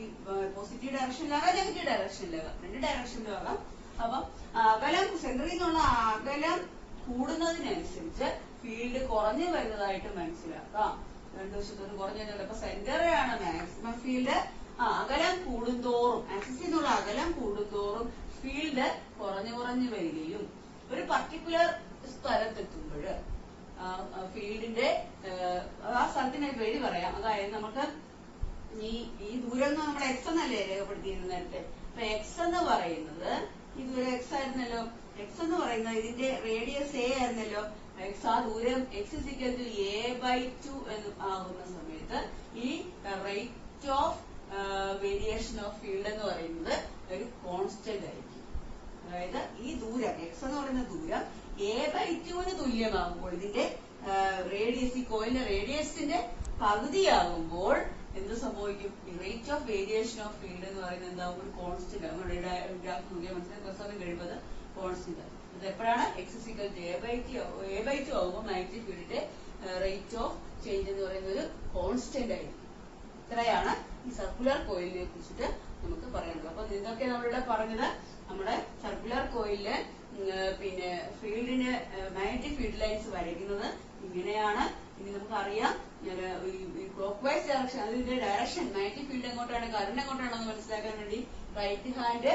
പോസിറ്റീവ് ഡയറക്ഷനിലാകാം, നെഗറ്റീവ് ഡയറക്ഷനിലാകാം, രണ്ട് ഡയറക്ഷനിലും ആകാം. അപ്പം അകലം സെന്ററിൽ നിന്നുള്ള അകലം കൂടുന്നതിനനുസരിച്ച് ഫീൽഡ് കുറഞ്ഞു വരുന്നതായിട്ട് മനസ്സിലാക്കാം. രണ്ടു വശത്തോട് കുറഞ്ഞു വരുന്നുണ്ട്. അപ്പൊ സെന്ററാണ് മാക്സിമം ഫീൽഡ്. അകലം കൂടുന്തോറും ആക്സിസിൽ നിന്നുള്ള അകലം കൂടുന്തോറും ഫീൽഡ് കുറഞ്ഞു വരികയും ഒരു പർട്ടിക്കുലർ സ്ഥലത്തെത്തുമ്പോൾ ഫീൽഡിന്റെ ആ സ്ഥലത്തിന് പേര് പറയാം. അതായത് നമുക്ക് ഈ ദൂരം നമ്മൾ എക്സ് എന്നല്ലേ രേഖപ്പെടുത്തിയിരുന്നത് നേരത്തെ. അപ്പൊ എക്സ് എന്ന് പറയുന്നത് ഈ ദൂരം എക്സ് ആയിരുന്നല്ലോ. എക്സ് എന്ന് പറയുന്നത് ഇതിന്റെ റേഡിയസ് എ ആയിരുന്നല്ലോ. എക്സ് ആ ദൂരം എക്സ് ഇസിക്കൽ ടു a/2 എന്ന് ആകുന്ന സമയത്ത് ഈ rate of variation of field എന്ന് പറയുന്നത് ഒരു കോൺസ്റ്റന്റ് ആയിരിക്കും. അതായത് ഈ ദൂരം എക്സ് എന്ന് പറയുന്ന ദൂരം a/2 തുല്യമാകുമ്പോൾ ഇതിന്റെ റേഡിയസ്, ഈ കോയിലിന്റെ റേഡിയസിന്റെ പകുതിയാകുമ്പോൾ എന്ത് സംഭവിക്കും? ഈ rate of variation of field എന്ന് പറയുന്നത് എന്താവും? ഒരു കോൺസ്റ്റന്റ് ആകും. ഗ്രാഫ് നോക്കിയാൽ മനസ്സിലായി, കുറച്ച് സമയം കഴിയുമ്പോൾ കോൺസ്റ്റന്റ് ആകും. അത് എപ്പോഴാണ്? എക്സ് ഇസിക്കൽ ടു a/2 ആകുമ്പോൾ മാഗ്നറ്റിക് ഫീൽഡിന്റെ റേറ്റ് ഓഫ് ചേഞ്ച് എന്ന് പറയുന്നത് ഒരു കോൺസ്റ്റന്റ് ആയിരിക്കും. ഇത്രയാണ് ഈ സർക്കുലർ കോയിലിനെ കുറിച്ചിട്ട് നമുക്ക് പറയാനുള്ളത്. അപ്പൊ ഇതൊക്കെ നമ്മളിവിടെ പറഞ്ഞത് നമ്മുടെ സർക്കുലർ കോയിലില് പിന്നെ ഫീൽഡിന് മാഗ്നറ്റിക് ഫീൽഡ് ലൈൻസ് വരയ്ക്കുന്നത് ഇങ്ങനെയാണ്. ഇനി നമുക്കറിയാം ക്ലോക്ക് വൈസ് ഡയറക്ഷൻ, അതിന്റെ ഡയറക്ഷൻ മാഗ്നറ്റിക് ഫീൽഡ് എങ്ങോട്ടാണ്, കറണ്ട് എങ്ങോട്ടാണെന്ന് മനസ്സിലാക്കാൻ വേണ്ടി റൈറ്റ് ഹാൻഡ്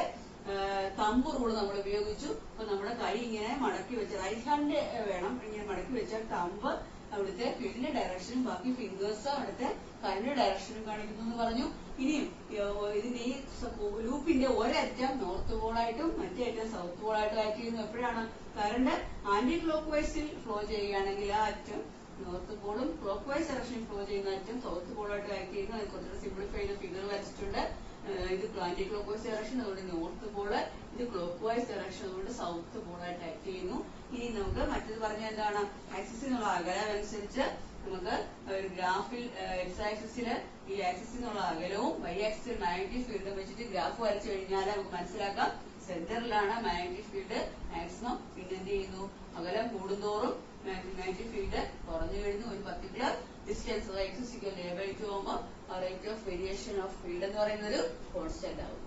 തമ്പ് റൂള് നമ്മൾ ഉപയോഗിച്ചു. അപ്പൊ നമ്മുടെ കൈ ഇങ്ങനെ മടക്കി വെച്ച, റൈറ്റ് ഹാൻഡ് വേണം ഇങ്ങനെ മടക്കി വെച്ചാൽ തമ്പ് അവിടുത്തെ ഫീൽഡിന്റെ ഡയറക്ഷനും ബാക്കി ഫിംഗേഴ്സ് അവിടുത്തെ കറണ്ട് ഡയറക്ഷനും കാണിക്കുന്നു എന്ന് പറഞ്ഞു. ഇനിയും ഇതിന്റെ ഈ ലൂപ്പിന്റെ ഒരറ്റം നോർത്ത് പോളായിട്ടും മറ്റേ അറ്റം സൗത്ത് പോളായിട്ടും ആക്ട് ചെയ്യുന്നു. എപ്പോഴാണ്? കറണ്ട് ആന്റി ക്ലോക്ക് വൈസിൽ ഫ്ലോ ചെയ്യുകയാണെങ്കിൽ ആ അറ്റം നോർത്ത് പോളും ക്ലോക്ക് വൈസ് ഡയറക്ഷനിൽ ഫ്ലോ ചെയ്യുന്ന അറ്റം സൗത്ത് പോളായിട്ട് ആക്ട് ചെയ്യുന്നു. അത് കുറച്ചുകൂടെ സിംപ്ലിഫൈ ചെയ്ത ഫിഗർ വരച്ചിട്ടുണ്ട്. ഇത് ആന്റി ക്ലോക്ക് വൈസ് ഡയറക്ഷൻ, അതുകൊണ്ട് നോർത്ത് പോള്. ഇത് ക്ലോക്ക് വൈസ് ഡയറക്ഷൻ, അതുകൊണ്ട് സൗത്ത് പോളായിട്ട് ആക്ട് ചെയ്യുന്നു. ഇനി നമുക്ക് മറ്റത് പറഞ്ഞ എന്താണ്? ആക്സിസിൽ നിന്നുള്ള അകലം അനുസരിച്ച് നമുക്ക് ഒരു ഗ്രാഫിൽ എക്സ് ആക്സിസില് ഈ ആക്സിസിൽ നിന്നുള്ള അകലവും വൈ ആക്സിസിൽ മാഗ്നറ്റിക് ഫീൽഡും വെച്ചിട്ട് ഗ്രാഫ് വരച്ചു കഴിഞ്ഞാൽ നമുക്ക് മനസ്സിലാക്കാം സെന്ററിലാണ് മാഗ്നറ്റിക് ഫീൽഡ് മാക്സിമം. പിന്നെ എന്ത് ചെയ്യുന്നു? അകലം കൂടുന്തോറും മാഗ്നറ്റിക് ഫീൽഡ് കുറഞ്ഞു കഴിഞ്ഞു. ഒരു particular distance X is equal a/2 ആകുമ്പോൾ rate of variation of field എന്ന് പറയുന്നത് ഒരു കോൺസ്റ്റന്റ് ആകും.